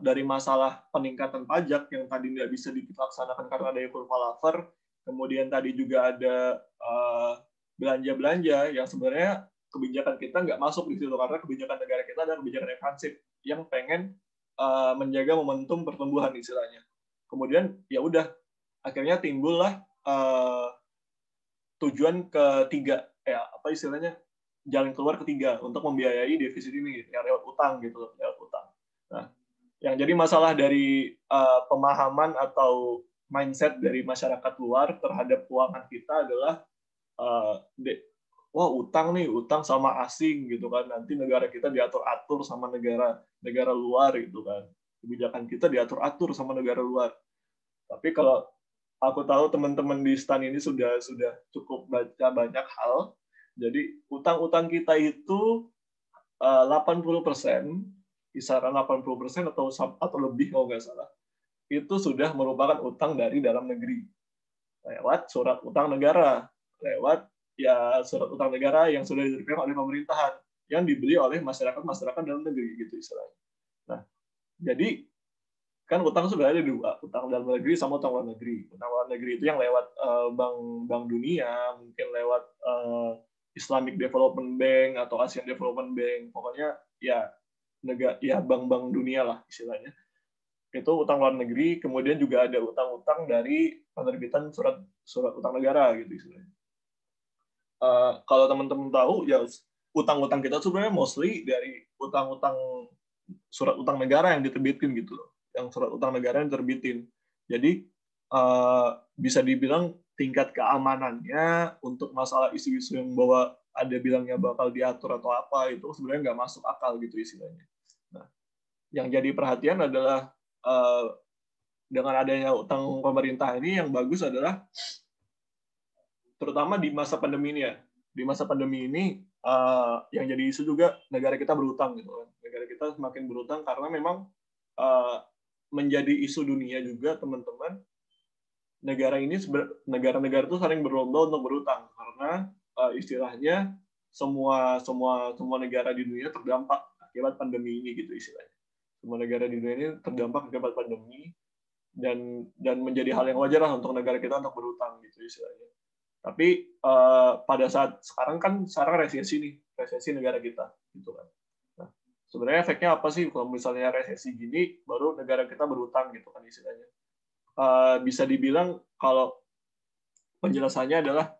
dari masalah peningkatan pajak yang tadi nggak bisa dilaksanakan karena ada kurva Laffer, kemudian tadi juga ada belanja-belanja yang sebenarnya kebijakan kita nggak masuk di situ karena kebijakan negara kita adalah kebijakan ekspansif yang pengen menjaga momentum pertumbuhan istilahnya. Kemudian ya udah akhirnya timbullah tujuan ketiga, apa istilahnya, jalan keluar ketiga untuk membiayai defisit ini yang lewat utang gitu, lewat utang. Nah, yang jadi masalah dari pemahaman atau mindset dari masyarakat luar terhadap keuangan kita adalah wah utang nih, utang sama asing gitu kan, nanti negara kita diatur-atur sama negara luar gitu kan, kebijakan kita diatur-atur sama negara luar. Tapi kalau aku tahu teman-teman di STAN ini sudah cukup baca banyak hal. Jadi utang-utang kita itu 80%, kisaran 80% atau lebih kalau nggak salah, itu sudah merupakan utang dari dalam negeri. Lewat surat utang negara, lewat surat utang negara yang sudah diterbitkan oleh pemerintahan, yang dibeli oleh masyarakat dalam negeri gitu istilahnya. Nah, jadi kan utang sudah ada dua, utang dalam negeri sama utang luar negeri. Utang luar negeri itu yang lewat Bank Dunia, mungkin lewat Islamic Development Bank atau Asian Development Bank, pokoknya bank-bank dunia lah istilahnya. Itu utang luar negeri, kemudian juga ada utang-utang dari penerbitan surat utang negara gitu istilahnya. Kalau teman-teman tahu ya utang-utang kita sebenarnya mostly dari utang-utang surat utang negara yang diterbitkan gitu loh. Yang surat utang negara yang terbitin. Jadi bisa dibilang tingkat keamanannya untuk masalah isu-isu yang bahwa ada bilangnya bakal diatur atau apa itu sebenarnya nggak masuk akal gitu istilahnya. Nah, yang jadi perhatian adalah dengan adanya utang pemerintah ini yang bagus adalah terutama di masa pandemi ini ya. Di masa pandemi ini yang jadi isu juga negara kita berutang gitu kan. Negara kita semakin berutang karena memang menjadi isu dunia juga teman-teman. Negara-negara itu saling berlomba untuk berutang karena istilahnya semua negara di dunia terdampak akibat pandemi ini gitu istilahnya. Semua negara di dunia ini terdampak akibat pandemi dan menjadi hal yang wajar lah untuk negara kita untuk berutang gitu istilahnya. Tapi pada saat sekarang resesi negara kita gitu kan. Nah, sebenarnya efeknya apa sih kalau misalnya resesi gini baru negara kita berutang gitu kan istilahnya. Bisa dibilang kalau penjelasannya adalah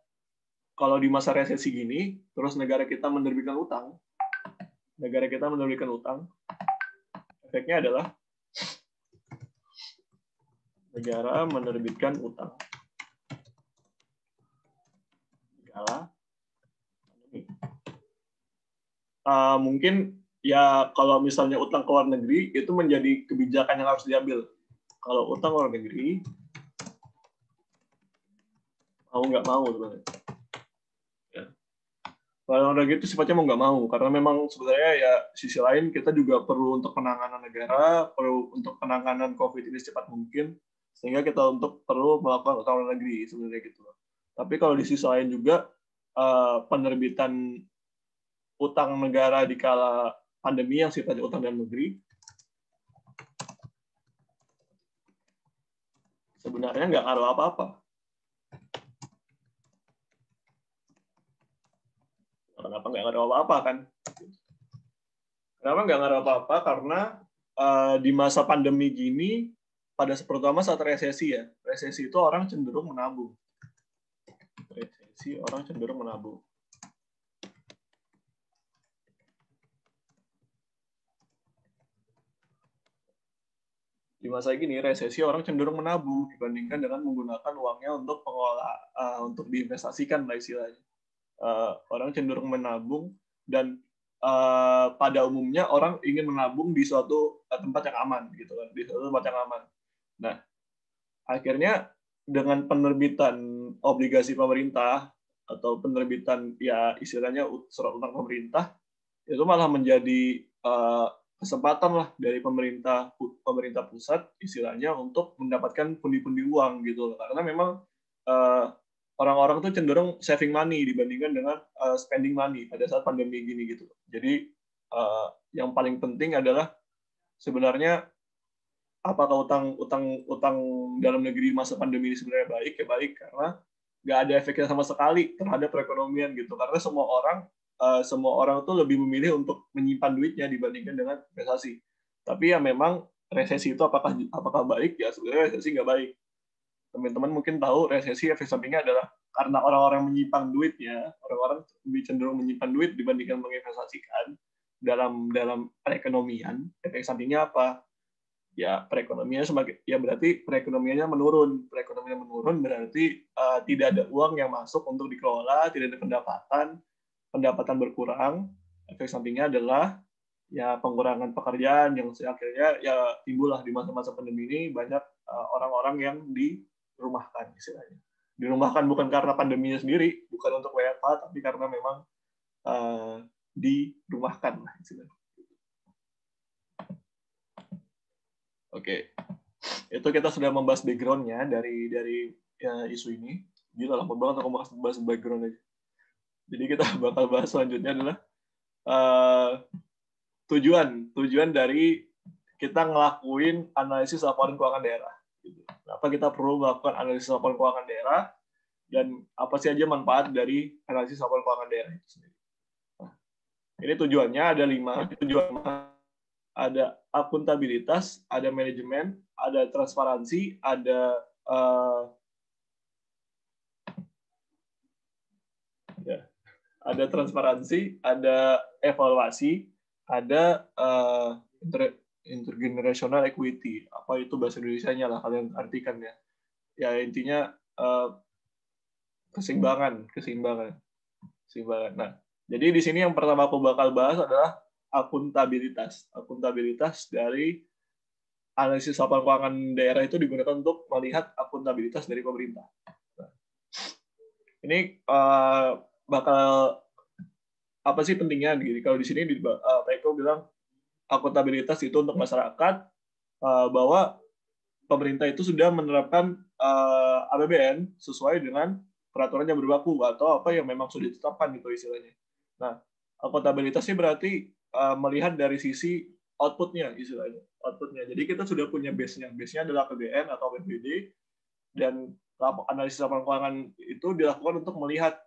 kalau di masa resesi gini terus negara kita menerbitkan utang, efeknya adalah negara menerbitkan utang. Mungkin ya kalau misalnya utang ke luar negeri itu menjadi kebijakan yang harus diambil. Kalau utang luar negeri mau nggak mau sebenarnya. Ya. Kalau luar negeri itu sifatnya mau nggak mau karena memang sebenarnya ya sisi lain kita juga perlu untuk penanganan negara, perlu untuk penanganan COVID ini secepat mungkin sehingga kita perlu melakukan utang luar negeri sebenarnya gitu. Tapi kalau di sisi lain juga penerbitan utang negara di kala pandemi yang sifatnya utang dalam negeri sebenarnya nggak ngaruh apa-apa. Kenapa nggak ngaruh apa-apa kan? Kenapa nggak ngaruh apa-apa? Karena di masa pandemi gini, terutama saat resesi ya, resesi itu orang cenderung menabung. Di masa gini resesi orang cenderung menabung dibandingkan dengan menggunakan uangnya untuk untuk diinvestasikan lah istilahnya. Orang cenderung menabung dan pada umumnya orang ingin menabung di suatu tempat yang aman gitu kan, di suatu tempat yang aman. Nah, akhirnya dengan penerbitan obligasi pemerintah atau penerbitan ya istilahnya surat utang pemerintah itu malah menjadi kesempatan lah dari pemerintah pusat istilahnya untuk mendapatkan pundi-pundi uang gitu, karena memang orang-orang tuh cenderung saving money dibandingkan dengan spending money pada saat pandemi gini gitu. Jadi yang paling penting adalah sebenarnya apakah utang dalam negeri masa pandemi ini sebenarnya baik? Ya baik, karena nggak ada efeknya sama sekali terhadap perekonomian gitu. Karena semua orang tuh lebih memilih untuk menyimpan duitnya dibandingkan dengan investasi. Tapi ya memang resesi itu apakah baik? Ya sebenarnya resesi nggak baik. Teman-teman mungkin tahu resesi efek sampingnya adalah karena orang-orang menyimpan duitnya, orang-orang lebih cenderung menyimpan duit dibandingkan menginvestasikan dalam perekonomian. Efek sampingnya apa? Ya perekonomiannya berarti perekonomiannya menurun. Perekonomian menurun berarti tidak ada uang yang masuk untuk dikelola, tidak ada pendapatan berkurang. Efek sampingnya adalah ya pengurangan pekerjaan yang akhirnya ya timbullah di masa-masa pandemi ini banyak orang-orang yang dirumahkan istilahnya. Dirumahkan bukan karena pandeminya sendiri, bukan untuk WFH, tapi karena memang dirumahkan lah istilahnya. Oke, itu kita sudah membahas background-nya dari isu ini. Gila, lama banget aku bahas background aja. Jadi kita bakal bahas selanjutnya adalah tujuan dari kita ngelakuin analisis laporan keuangan daerah. Kenapa kita perlu melakukan analisis laporan keuangan daerah dan apa sih aja manfaat dari analisis laporan keuangan daerah itu sendiri. Nah, ini tujuannya ada 5. Tujuan ada akuntabilitas, ada manajemen, ada transparansi, ada transparansi, ada evaluasi, ada intergenerational equity. Apa itu bahasa Indonesianya lah, kalian artikan ya. Ya intinya keseimbangan. Nah, jadi di sini yang pertama aku bakal bahas adalah akuntabilitas. Akuntabilitas dari analisis laporan keuangan daerah itu digunakan untuk melihat akuntabilitas dari pemerintah. Nah, ini bakal apa sih pentingnya? Gitu. Kalau di sini Pak Eko bilang akuntabilitas itu untuk masyarakat bahwa pemerintah itu sudah menerapkan APBN sesuai dengan peraturan yang berlaku atau apa yang memang sudah ditetapkan gitu istilahnya. Nah, akuntabilitas ini berarti melihat dari sisi outputnya istilahnya. Jadi kita sudah punya base-nya. Base-nya adalah APBN atau APBD dan analisis laporan keuangan itu dilakukan untuk melihat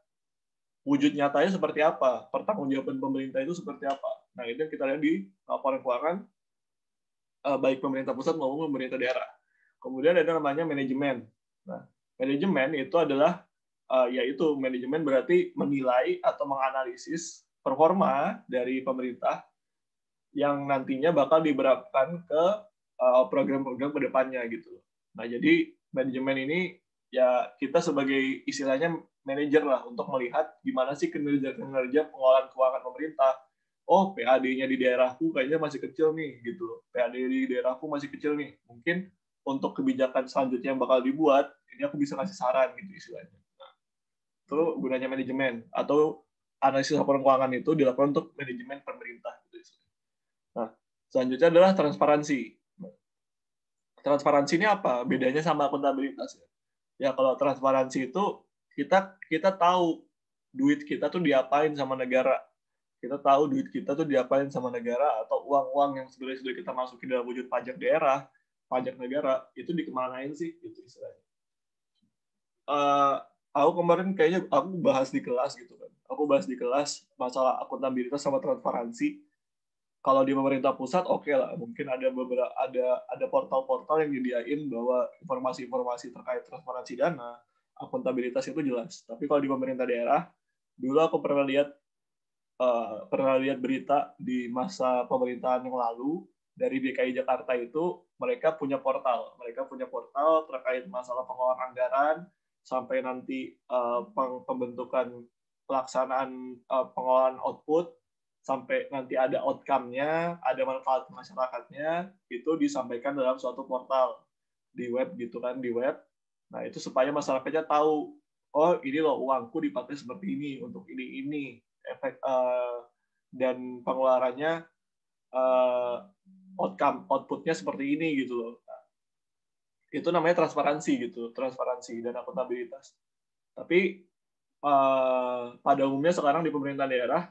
wujud nyatanya seperti apa, pertanggungjawaban pemerintah itu seperti apa. Nah, itu yang kita lihat di laporan keuangan baik pemerintah pusat maupun pemerintah daerah. Kemudian ada namanya manajemen. Nah, manajemen itu adalah yaitu manajemen berarti menilai atau menganalisis performa dari pemerintah yang nantinya bakal diterapkan ke program-program ke depannya gitu. Nah, jadi manajemen ini ya kita sebagai istilahnya manajer lah untuk melihat gimana sih kinerja pengelolaan keuangan pemerintah. Oh, PAD-nya di daerahku kayaknya masih kecil nih gitu. PAD di daerahku masih kecil nih. Mungkin untuk kebijakan selanjutnya yang bakal dibuat, ini aku bisa kasih saran gitu istilahnya. Nah, itu gunanya manajemen atau analisis laporan keuangan itu dilakukan untuk manajemen pemerintah gitu istilahnya. Nah, selanjutnya adalah transparansi. Transparansi ini apa? Bedanya sama akuntabilitas ya. Ya kalau transparansi itu kita tahu duit kita tuh diapain sama negara. Kita tahu duit kita tuh diapain sama negara atau uang-uang yang sebenarnya sudah kita masukin dalam wujud pajak daerah, pajak negara itu dikemanain sih itu istilahnya. Aku kemarin kayaknya aku bahas di kelas gitu kan. Aku bahas di kelas masalah akuntabilitas sama transparansi. Kalau di pemerintah pusat oke lah, mungkin ada portal-portal yang nyediain bahwa informasi-informasi terkait transparansi dana, akuntabilitas itu jelas. Tapi kalau di pemerintah daerah, dulu aku pernah lihat berita di masa pemerintahan yang lalu dari DKI Jakarta itu mereka punya portal terkait masalah pengelolaan anggaran sampai nanti pembentukan pelaksanaan pengelolaan output sampai nanti ada outcome-nya, ada manfaat masyarakatnya, itu disampaikan dalam suatu portal di web gitu kan, di web. Nah, itu supaya masyarakatnya tahu, oh ini loh uangku dipakai seperti ini, untuk ini, efek dan pengeluarannya output-nya seperti ini gitu loh. Nah, itu namanya transparansi dan akuntabilitas. Tapi pada umumnya sekarang di pemerintahan daerah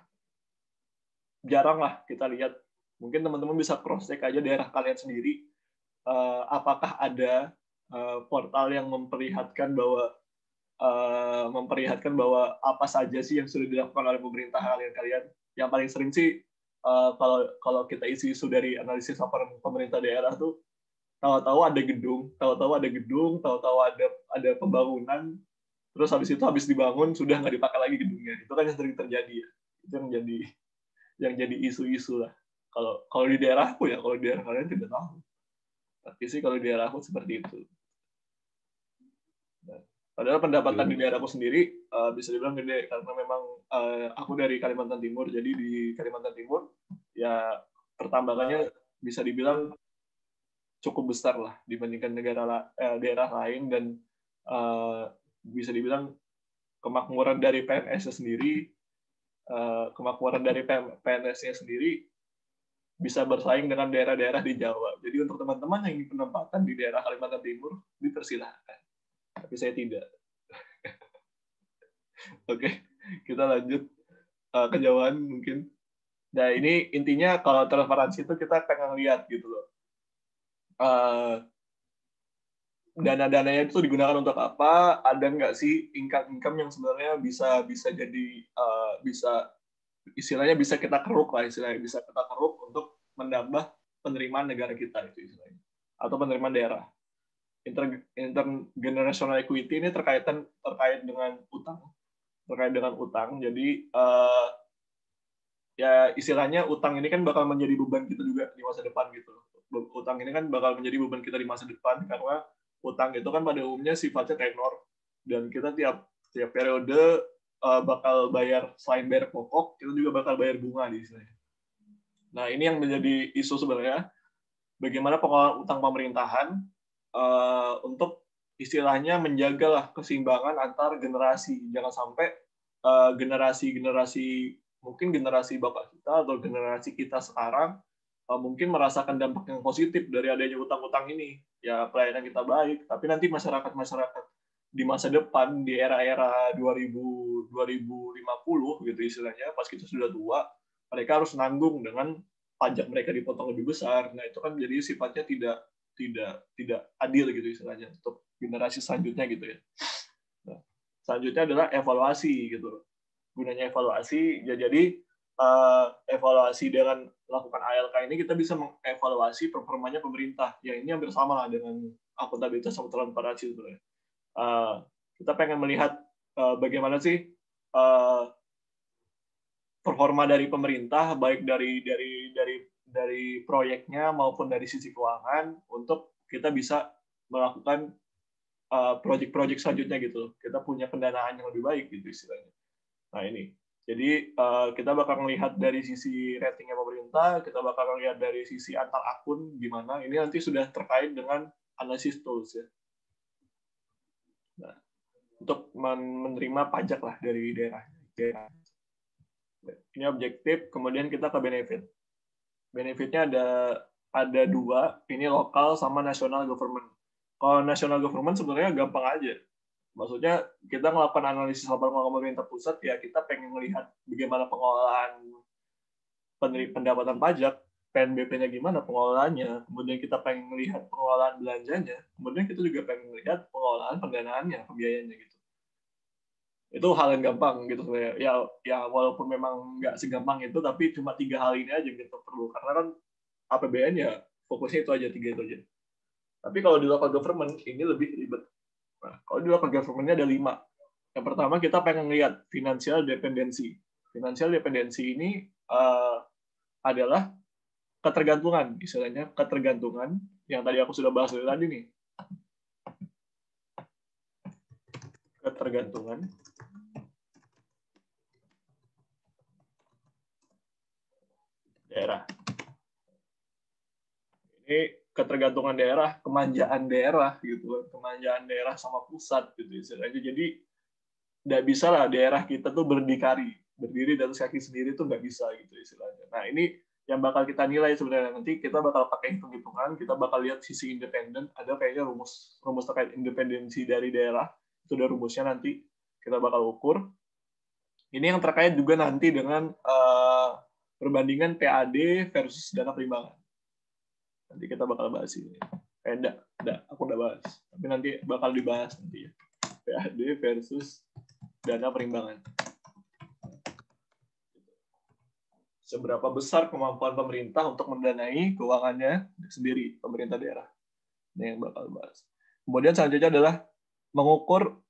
jarang lah kita lihat Mungkin teman-teman bisa cross-check aja daerah kalian sendiri, apakah ada portal yang memperlihatkan bahwa apa saja sih yang sudah dilakukan oleh pemerintah kalian. Yang paling sering sih kalau kita isi isu dari analisis laporan pemerintah daerah tuh, tahu-tahu ada gedung, tahu-tahu ada pembangunan, terus habis dibangun sudah nggak dipakai lagi gedungnya. Itu kan yang sering terjadi ya. Itu yang jadi isu-isu lah. Kalau di daerahku ya, kalau di daerah kalian tidak tahu. Tapi sih kalau di daerahku seperti itu. Padahal pendapatan di daerahku sendiri bisa dibilang gede, karena memang aku dari Kalimantan Timur, jadi di Kalimantan Timur ya pertambangannya bisa dibilang cukup besar lah dibandingkan daerah lain, dan bisa dibilang kemakmuran dari PNS-nya sendiri bisa bersaing dengan daerah-daerah di Jawa. Jadi untuk teman-teman yang ingin penempatan di daerah Kalimantan Timur, dipersilahkan. Tapi saya tidak. Oke, kita lanjut ke Jawaan mungkin. Nah, ini intinya kalau transparansi itu kita pengen lihat gitu loh. Dana-dananya itu digunakan untuk apa? Ada nggak sih income yang sebenarnya bisa jadi istilahnya bisa kita keruk untuk menambah penerimaan negara kita itu istilahnya, atau penerimaan daerah. Intergenerational equity ini terkait dengan utang. Jadi ya istilahnya utang ini kan bakal menjadi beban kita juga di masa depan gitu. Utang ini kan bakal menjadi beban kita di masa depan, karena utang itu kan pada umumnya sifatnya tenor, dan kita tiap periode bakal bayar, selain bayar pokok, kita juga bakal bayar bunga di istilahnya. Nah, ini yang menjadi isu sebenarnya, bagaimana pengelolaan utang pemerintahan untuk istilahnya menjagalah keseimbangan antar generasi. Jangan sampai mungkin generasi bapak kita atau generasi kita sekarang mungkin merasakan dampak yang positif dari adanya utang-utang ini. Ya, pelayanan kita baik, tapi nanti masyarakat di masa depan, di era-era 2050 gitu istilahnya, pas kita sudah tua, mereka harus nanggung dengan pajak mereka dipotong lebih besar. Nah, itu kan jadi sifatnya tidak adil gitu istilahnya untuk generasi selanjutnya gitu ya. Nah, selanjutnya adalah evaluasi gitu. Gunanya evaluasi ya, jadi evaluasi dengan melakukan ALK ini kita bisa mengevaluasi performanya pemerintah. Ya, ini hampir sama lah dengan akuntabilitas sama transparansi sebenarnya. Kita pengen melihat bagaimana sih performa dari pemerintah, baik dari proyeknya maupun dari sisi keuangan, untuk kita bisa melakukan proyek-proyek selanjutnya gitu. Kita punya pendanaan yang lebih baik gitu istilahnya. Nah, ini. Jadi kita bakal melihat dari sisi ratingnya pemerintah, kita bakal melihat dari sisi antar akun gimana. Ini nanti sudah terkait dengan analisis tools ya. Nah, untuk menerima pajak lah dari daerah. Ini objektif, kemudian kita ke benefit. Benefitnya ada dua, ini lokal sama national government. Kalau national government sebenarnya gampang aja. Maksudnya kita melakukan analisis laporan pemerintah pusat, ya kita pengen melihat bagaimana pengelolaan pendapatan pajak, PNBP-nya gimana pengelolaannya, kemudian kita pengen melihat pengelolaan belanjanya, kemudian kita juga pengen melihat pengelolaan pendanaannya, pembiayaannya gitu. Itu hal yang gampang gitu ya walaupun memang nggak segampang itu, tapi cuma 3 hal ini aja gitu perlu, karena kan APBN ya fokusnya itu aja, 3 itu aja. Tapi kalau di local government ini lebih ribet. Nah, kalau di local government-nya ada 5. Yang pertama kita pengen lihat financial dependency. Financial dependency ini adalah ketergantungan, istilahnya ketergantungan yang tadi aku sudah bahas tadi nih. Ketergantungan daerah. Ini ketergantungan daerah, kemanjaan daerah gitu, kemanjaan daerah sama pusat gitu istilahnya. Jadi nggak bisa lah daerah kita tuh berdiri di atas kaki sendiri tuh nggak bisa gitu istilahnya. Nah, ini yang bakal kita nilai sebenarnya. Nanti kita bakal pakai hitung-hitungan, kita bakal lihat sisi independen, ada kayaknya rumus terkait independensi dari daerah, itu ada rumusnya, nanti kita bakal ukur. Ini yang terkait juga nanti dengan perbandingan PAD versus dana perimbangan. Nanti kita bakal bahas ini. Enggak, aku udah bahas. Tapi nanti bakal dibahas nanti ya. PAD versus dana perimbangan. Seberapa besar kemampuan pemerintah untuk mendanai keuangannya sendiri, pemerintah daerah. Ini yang bakal bahas. Kemudian selanjutnya adalah mengukur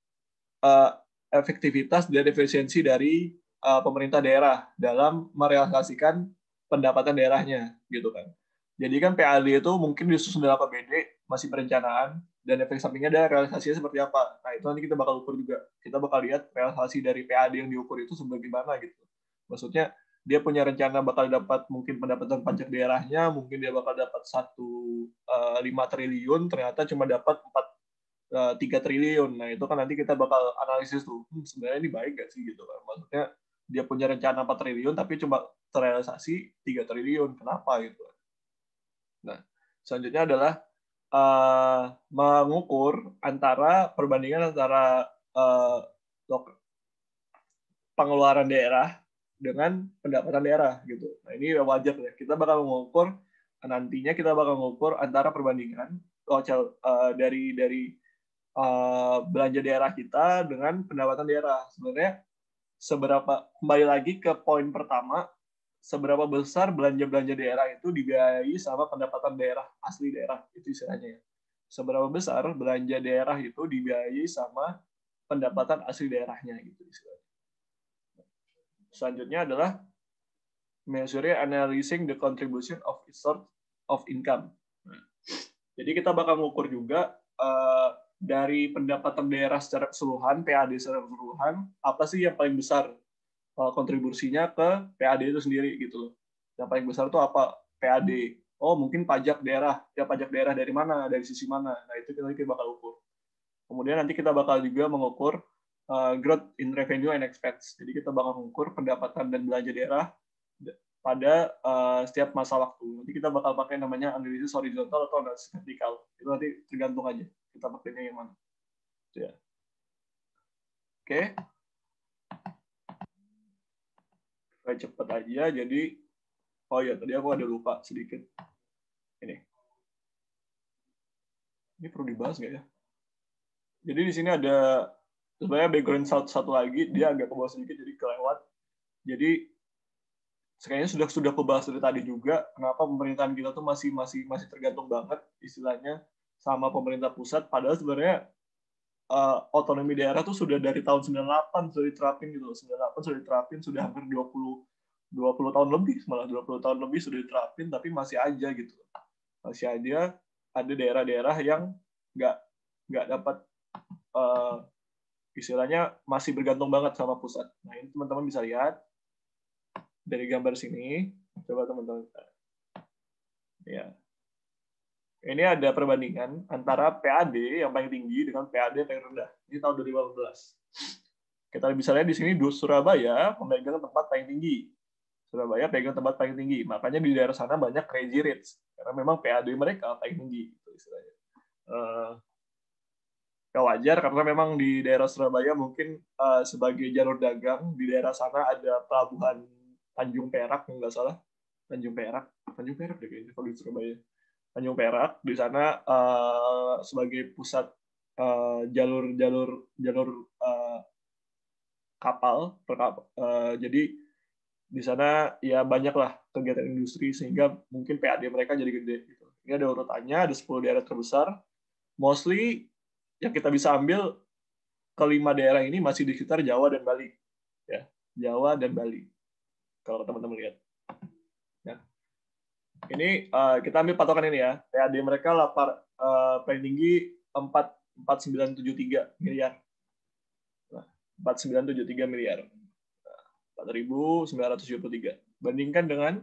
efektivitas dan efisiensi dari pemerintah daerah dalam merealisasikan pendapatan daerahnya, gitu kan. Jadi kan PAD itu mungkin disusun dalam APBD, masih perencanaan, dan efek sampingnya ada realisasinya seperti apa. Nah, itu nanti kita bakal ukur juga. Kita bakal lihat realisasi dari PAD yang diukur itu sebagaimana gitu. Maksudnya, dia punya rencana bakal dapat mungkin pendapatan pajak daerahnya, mungkin dia bakal dapat 1,5 triliun, ternyata cuma dapat 3 triliun. Nah, itu kan nanti kita bakal analisis tuh, sebenarnya ini baik nggak sih gitu kan. Maksudnya, dia punya rencana 4 triliun, tapi cuma terrealisasi 3 triliun. Kenapa gitu. Nah, selanjutnya adalah mengukur perbandingan antara pengeluaran daerah dengan pendapatan daerah gitu. Nah, ini wajar ya. Kita bakal mengukur antara perbandingan dari belanja daerah kita dengan pendapatan daerah. Sebenarnya kembali lagi ke poin pertama, seberapa besar belanja daerah itu dibiayai sama pendapatan daerah, asli daerah, itu istilahnya ya. Seberapa besar belanja daerah itu dibiayai sama pendapatan asli daerahnya, gitu istilahnya. Selanjutnya adalah measure analyzing the contribution of its source of income. Jadi kita bakal mengukur juga dari pendapatan daerah secara keseluruhan, PAD secara keseluruhan, apa sih yang paling besar kontribusinya ke PAD itu sendiri gitu loh. Yang paling besar itu apa? PAD. Oh, mungkin pajak daerah. Ya, pajak daerah dari mana? Dari sisi mana? Nah, itu kita bakal ukur. Kemudian nanti kita bakal juga mengukur growth in revenue and expense. Jadi kita bakal mengukur pendapatan dan belanja daerah pada setiap masa waktu. Nanti kita bakal pakai namanya analisis horizontal atau analisis vertikal. Itu nanti tergantung aja kita pakainya yang mana. Ya. Oke. Saya cepet aja. Jadi, oh ya tadi aku ada lupa sedikit. Ini perlu dibahas nggak ya? Jadi di sini ada sebenarnya background satu lagi, dia agak ke bawah sedikit jadi kelewat. Jadi kayaknya sudah kebahas dari tadi juga kenapa pemerintahan kita tuh masih tergantung banget istilahnya sama pemerintah pusat, padahal sebenarnya otonomi daerah tuh sudah dari tahun 98 sudah diterapin gitu. 98 sudah diterapin, sudah hampir 20 tahun lebih, malah 20 tahun lebih sudah diterapin, tapi masih aja gitu. Masih aja ada daerah-daerah yang nggak dapat istilahnya masih bergantung banget sama pusat. Nah, ini teman-teman bisa lihat dari gambar sini. Coba teman-teman. Ya. Ini ada perbandingan antara PAD yang paling tinggi dengan PAD yang paling rendah. Ini tahun 2018. Kita bisa lihat di sini Surabaya memegang tempat paling tinggi. Surabaya pegang tempat paling tinggi. Makanya di daerah sana banyak crazy rich. Karena memang PAD mereka paling tinggi. Gitu istilahnya. Ya wajar karena memang di daerah Surabaya mungkin sebagai jalur dagang, di daerah sana ada pelabuhan Tanjung Perak, nggak salah. Tanjung Perak deh kayaknya kalau di Surabaya. Tanjung Perak di sana sebagai pusat jalur kapal. Jadi di sana ya banyaklah kegiatan industri sehingga mungkin PAD mereka jadi gede. Gitu. Ini ada urutannya, ada 10 daerah terbesar. Mostly yang kita bisa ambil kelima daerah ini masih di sekitar Jawa dan Bali. Ya, Jawa dan Bali. Kalau teman-teman lihat. Ya. Ini kita ambil patokan ini ya. PAD mereka paling tinggi 4.973 miliar. 4.973 miliar. 4.973. Bandingkan dengan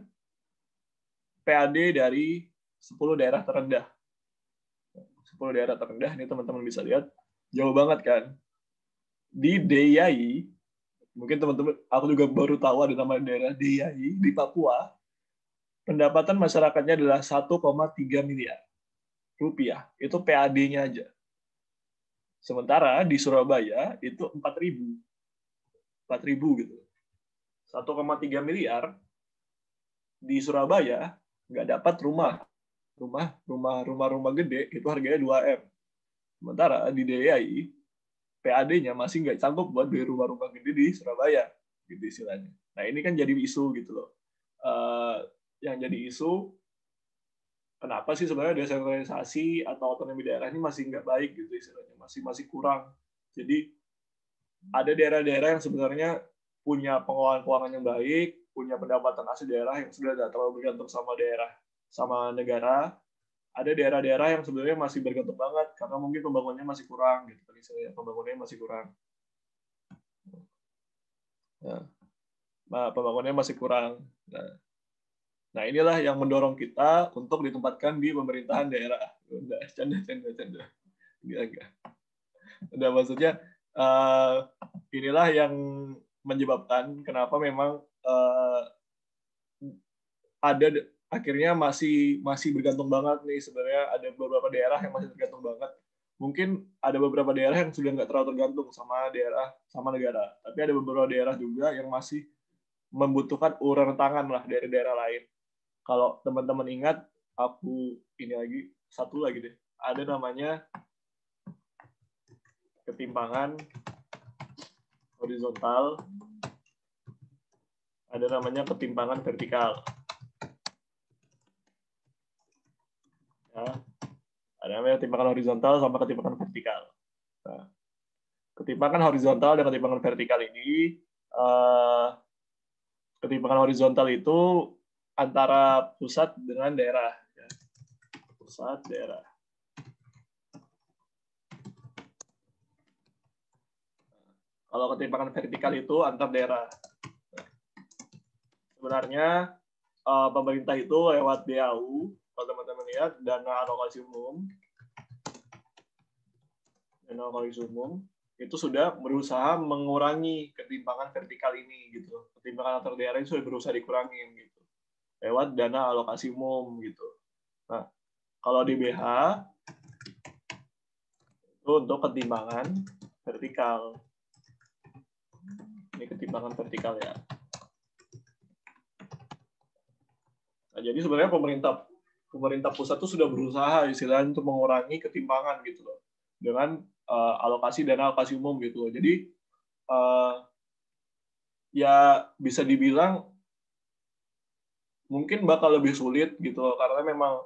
PAD dari 10 daerah terendah. 10 daerah terendah, ini teman-teman bisa lihat. Jauh banget kan? Di DIY, mungkin teman-teman, aku juga baru tahu ada nama daerah DIY di Papua, pendapatan masyarakatnya adalah 1,3 miliar rupiah. Itu PAD-nya aja. Sementara di Surabaya itu 4.000 gitu. 1,3 miliar di Surabaya nggak dapat rumah gede itu harganya 2M. Sementara di DIY PAD-nya masih nggak sanggup buat beli rumah-rumah gede di Surabaya, gitu istilahnya. Nah ini kan jadi isu gitu loh. Yang jadi isu, kenapa sih sebenarnya desentralisasi atau otonomi daerah ini masih nggak baik gitu istilahnya, masih kurang. Jadi ada daerah-daerah yang sebenarnya punya pengelolaan keuangan yang baik, punya pendapatan asli daerah yang sudah tidak terlalu bergantung sama negara. Ada daerah-daerah yang sebenarnya masih bergantung banget karena mungkin pembangunannya masih kurang gitu, pembangunannya masih kurang. Pembangunannya masih kurang. Nah, inilah yang mendorong kita untuk ditempatkan di pemerintahan daerah. Udah, canda. Enggak. Udah, maksudnya inilah yang menyebabkan kenapa memang ada akhirnya masih bergantung banget nih sebenarnya, ada beberapa daerah yang masih tergantung banget. Mungkin ada beberapa daerah yang sudah nggak terlalu tergantung sama negara, tapi ada beberapa daerah juga yang masih membutuhkan uluran tangan lah dari daerah lain. Kalau teman-teman ingat, aku ini lagi satu lagi deh, ada namanya ketimpangan horizontal, ada namanya ketimpangan vertikal. Ya, ada namanya ketimpangan horizontal sama ketimpangan vertikal. Nah, ketimpangan horizontal dan ketimpangan vertikal ini, ketimpangan horizontal itu antara pusat dengan daerah. Ya. Pusat, daerah. Kalau ketimpangan vertikal itu antar daerah. Sebenarnya pemerintah itu lewat DAU, kalau teman-teman lihat, dana alokasi umum, itu sudah berusaha mengurangi ketimpangan vertikal ini gitu. Ketimpangan antar daerah itu sudah berusaha dikurangin gitu. Lewat dana alokasi umum gitu. Nah, kalau di BH itu untuk ketimpangan vertikal. Ini ketimpangan vertikal ya. Nah, jadi sebenarnya pemerintah pusat itu sudah berusaha istilahnya untuk mengurangi ketimpangan gitu loh, dengan alokasi dana alokasi umum gitu loh. Jadi ya bisa dibilang mungkin bakal lebih sulit gitu loh, karena memang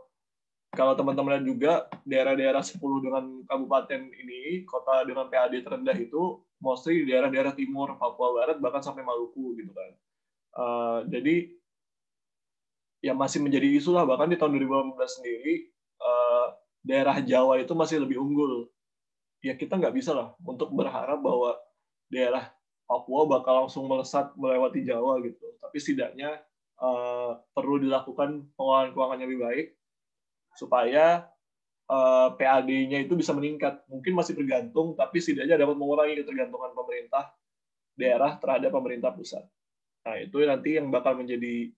kalau teman-teman lihat juga daerah-daerah 10 dengan kabupaten ini, kota dengan PAD terendah itu mostly di daerah-daerah timur, Papua Barat, bahkan sampai Maluku gitu kan. Jadi ya masih menjadi isu lah, bahkan di tahun 2018 sendiri daerah Jawa itu masih lebih unggul. Ya kita nggak bisa lah untuk berharap bahwa daerah Papua bakal langsung melesat melewati Jawa gitu. Tapi setidaknya perlu dilakukan pengelolaan keuangan yang lebih baik supaya PAD-nya itu bisa meningkat. Mungkin masih bergantung, tapi setidaknya dapat mengurangi ketergantungan pemerintah daerah terhadap pemerintah pusat. Nah, itu nanti yang bakal menjadi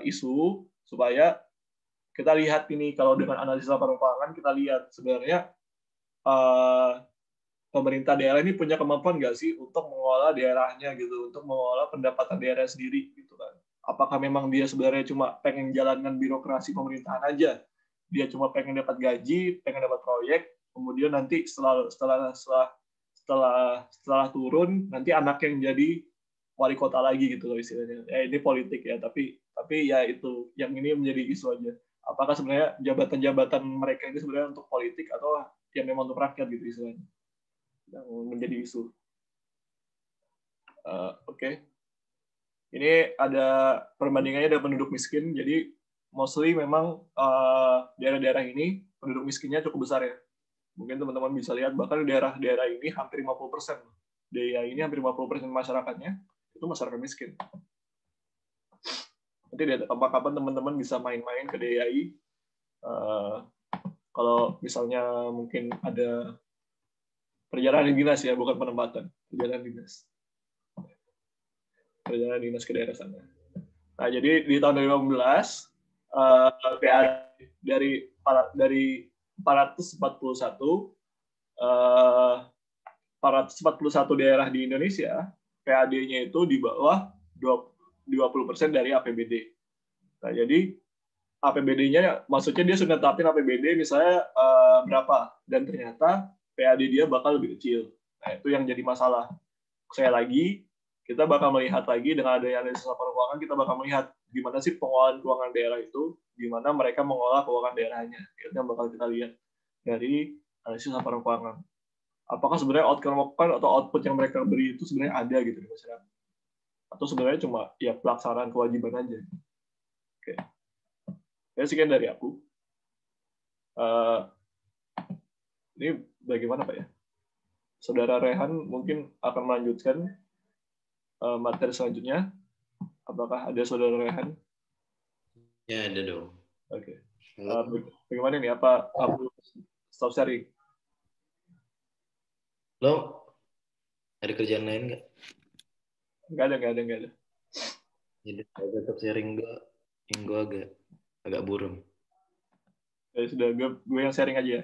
isu, supaya kita lihat ini, kalau dengan analisis laporan keuangan, kita lihat sebenarnya pemerintah daerah ini punya kemampuan nggak sih untuk mengelola daerahnya gitu, untuk mengelola pendapatan daerah sendiri gitu kan. Apakah memang dia sebenarnya cuma pengen jalankan birokrasi pemerintahan aja, dia cuma pengen dapat gaji, pengen dapat proyek, kemudian nanti setelah turun nanti anak yang jadi wali kota lagi gitu loh istilahnya. Ini politik ya, tapi ya itu yang ini menjadi isu aja. Apakah sebenarnya jabatan-jabatan mereka ini sebenarnya untuk politik atau yang memang untuk rakyat gitu istilahnya, yang menjadi isu. Oke. Ini ada perbandingannya dengan penduduk miskin. Jadi mostly memang daerah-daerah ini penduduk miskinnya cukup besar ya. Mungkin teman-teman bisa lihat bahkan daerah-daerah ini hampir 50%. Daerah ini hampir 50% masyarakatnya itu masyarakat miskin. Nanti kapan-kapan teman-teman bisa main-main ke DIY. Kalau misalnya mungkin ada perjalanan dinas ya, bukan penempatan, perjalanan dinas ke daerah sana. Nah, jadi di tahun 2015 dari 441 daerah di Indonesia, PAD-nya itu di bawah 20% dari APBD. Nah, jadi APBD-nya, maksudnya dia sudah tetapin APBD misalnya berapa, dan ternyata PAD dia bakal lebih kecil. Nah, itu yang jadi masalah. Saya lagi, kita bakal melihat lagi dengan adanya analisis laporan keuangan, kita bakal melihat gimana sih pengelolaan keuangan daerah itu, gimana mereka mengolah keuangan daerahnya. Itu yang bakal kita lihat dari analisis laporan keuangan. Apakah sebenarnya outcome atau output yang mereka beri itu sebenarnya ada gitu di masyarakat? Atau sebenarnya cuma ya pelaksanaan kewajiban aja. Oke. Ya, sekian dari aku. Ini bagaimana Pak ya? Saudara Rehan mungkin akan melanjutkan materi selanjutnya. Apakah ada Saudara Rehan? Ya, ada dong. Oke. Bagaimana nih? Apa aku stop sharing? Lo ada kerjaan lain nggak? Nggak ada. Jadi tetap sharing gue, yang gue agak buram. Ya, sudah, gue yang sharing aja ya.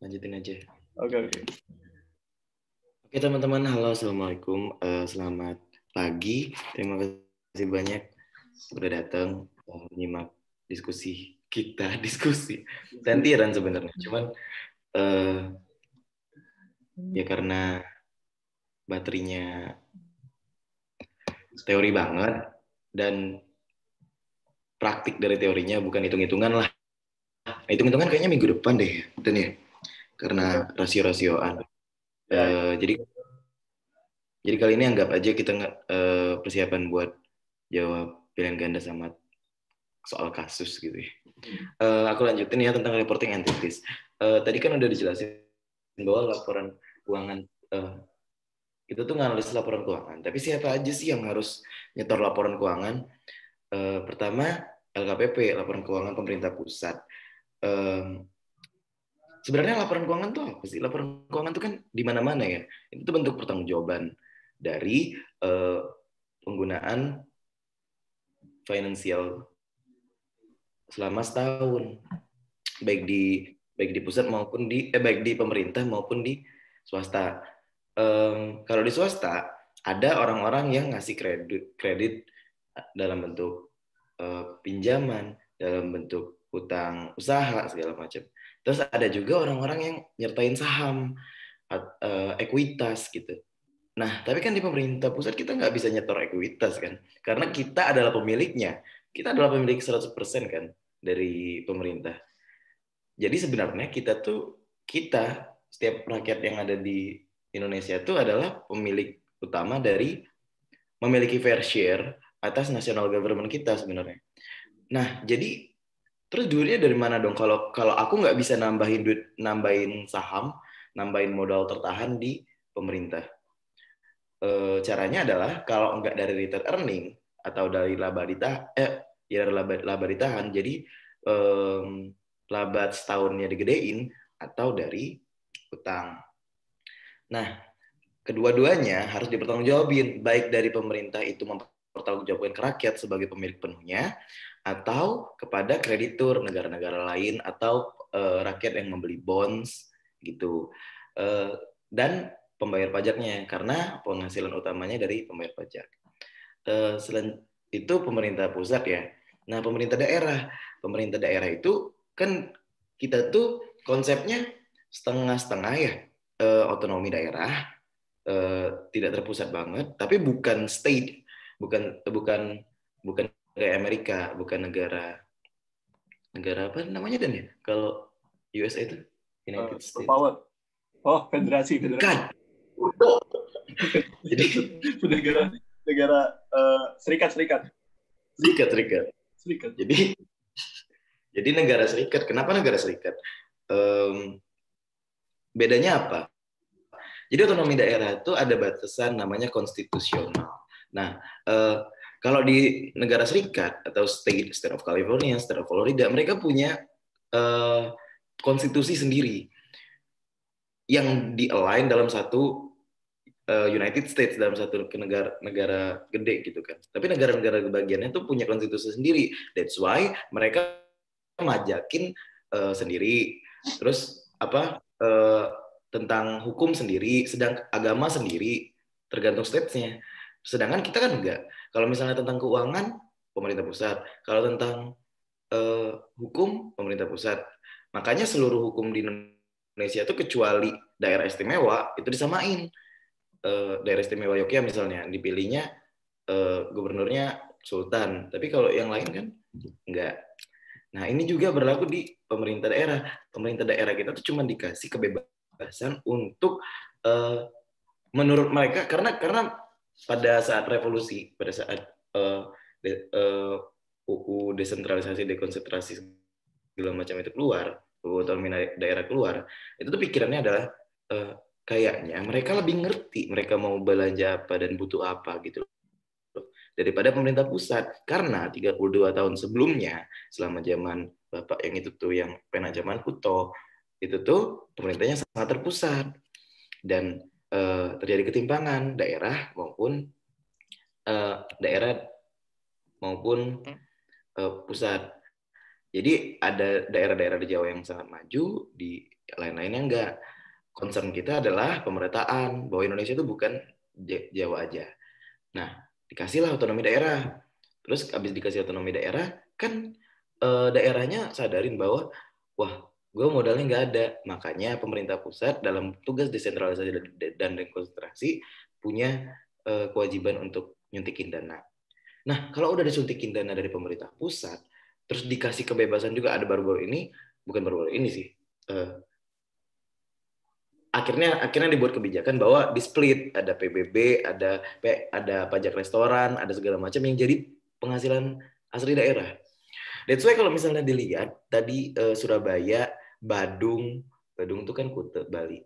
Lanjutin aja. Oke. Oke teman-teman, halo, assalamualaikum, selamat pagi. Terima kasih banyak udah datang menyimak diskusi kita, diskusi gantian sebenarnya. Cuman ya karena baterainya teori banget dan praktik dari teorinya bukan hitung-hitungan lah. Hitung-hitungan kayaknya minggu depan deh, dan ya karena rasio-rasioan. Jadi kali ini anggap aja kita persiapan buat jawab pilihan ganda sama soal kasus gitu ya. Aku lanjutin ya tentang reporting entities. Tadi kan udah dijelasin bahwa laporan keuangan itu tuh nganalisis laporan keuangan. Tapi siapa aja sih yang harus nyetor laporan keuangan? Pertama, LKPP, laporan keuangan pemerintah pusat. Sebenarnya laporan keuangan tuh apa sih? Laporan keuangan tuh kan di mana-mana ya. Itu tuh bentuk pertanggungjawaban dari penggunaan finansial selama setahun, baik di pusat maupun baik di pemerintah maupun di swasta. Kalau di swasta ada orang-orang yang ngasih kredit dalam bentuk pinjaman, dalam bentuk hutang usaha segala macam. Terus ada juga orang-orang yang nyertain saham, ekuitas gitu. Nah, tapi kan di pemerintah pusat kita nggak bisa nyetor ekuitas kan, karena kita adalah pemiliknya. Kita adalah pemilik 100% kan dari pemerintah. Jadi sebenarnya kita setiap rakyat yang ada di Indonesia itu adalah pemilik utama dari memiliki fair share atas national government kita sebenarnya. Nah, jadi terus duitnya dari mana dong? Kalau aku nggak bisa nambahin saham, nambahin modal tertahan di pemerintah. Caranya adalah kalau nggak dari return earning atau dari laba ditahan, jadi laba setahunnya digedein atau dari utang. Nah, kedua-duanya harus dipertanggungjawabin, baik dari pemerintah itu mempertanggungjawabkan ke rakyat sebagai pemilik penuhnya, atau kepada kreditur negara-negara lain atau rakyat yang membeli bonds gitu. Dan pembayar pajaknya, karena penghasilan utamanya dari pembayar pajak. Selain itu pemerintah pusat ya. Nah, pemerintah daerah itu kan kita tuh konsepnya setengah-setengah ya, otonomi daerah, tidak terpusat banget, tapi bukan state, bukan kayak Amerika, bukan negara apa namanya dan ya kalau USA itu United States. Power. Oh, federasi. Bukan. Jadi negara serikat. Jadi negara serikat. Kenapa negara serikat? Bedanya apa? Jadi otonomi daerah itu ada batasan namanya konstitusional. Nah, kalau di negara serikat atau state of California, state of Florida, mereka punya konstitusi sendiri yang di-align dalam satu United States, dalam satu negara gede gitu kan. Tapi negara-negara bagiannya tuh punya konstitusi sendiri. That's why mereka majakin sendiri. Terus tentang hukum sendiri, sedang agama sendiri, tergantung state-nya. Sedangkan kita kan enggak. Kalau misalnya tentang keuangan, pemerintah pusat. Kalau tentang hukum, pemerintah pusat. Makanya seluruh hukum di Indonesia itu kecuali daerah istimewa itu disamain. Daerah istimewa Yogyakarta misalnya dipilihnya gubernurnya sultan, tapi kalau yang lain kan enggak. Nah ini juga berlaku di pemerintah daerah. Pemerintah daerah kita tuh cuma dikasih kebebasan untuk menurut mereka karena pada saat revolusi, pada saat UU desentralisasi dekonsentrasi segala macam itu keluar, UU otonomi daerah keluar, itu tuh pikirannya adalah kayaknya mereka lebih ngerti mereka mau belanja apa dan butuh apa gitu daripada pemerintah pusat, karena 32 tahun sebelumnya selama zaman Bapak yang itu tuh yang pernah zaman Kuto itu tuh pemerintahnya sangat terpusat dan terjadi ketimpangan daerah maupun pusat. Jadi ada daerah-daerah di Jawa yang sangat maju, di lain-lainnya enggak. Concern kita adalah pemerataan, bahwa Indonesia itu bukan Jawa aja. Nah, dikasihlah otonomi daerah. Terus habis dikasih otonomi daerah, kan daerahnya sadarin bahwa, wah, gue modalnya nggak ada. Makanya pemerintah pusat dalam tugas desentralisasi dan dekonsentrasi punya kewajiban untuk nyuntikin dana. Nah, kalau udah disuntikin dana dari pemerintah pusat, terus dikasih kebebasan juga, ada baru-baru ini, bukan baru-baru ini sih, akhirnya dibuat kebijakan bahwa di split, ada PBB, ada pajak restoran, ada segala macam yang jadi penghasilan asli daerah. That's why kalau misalnya dilihat tadi Surabaya, Badung itu kan Kuta, Bali.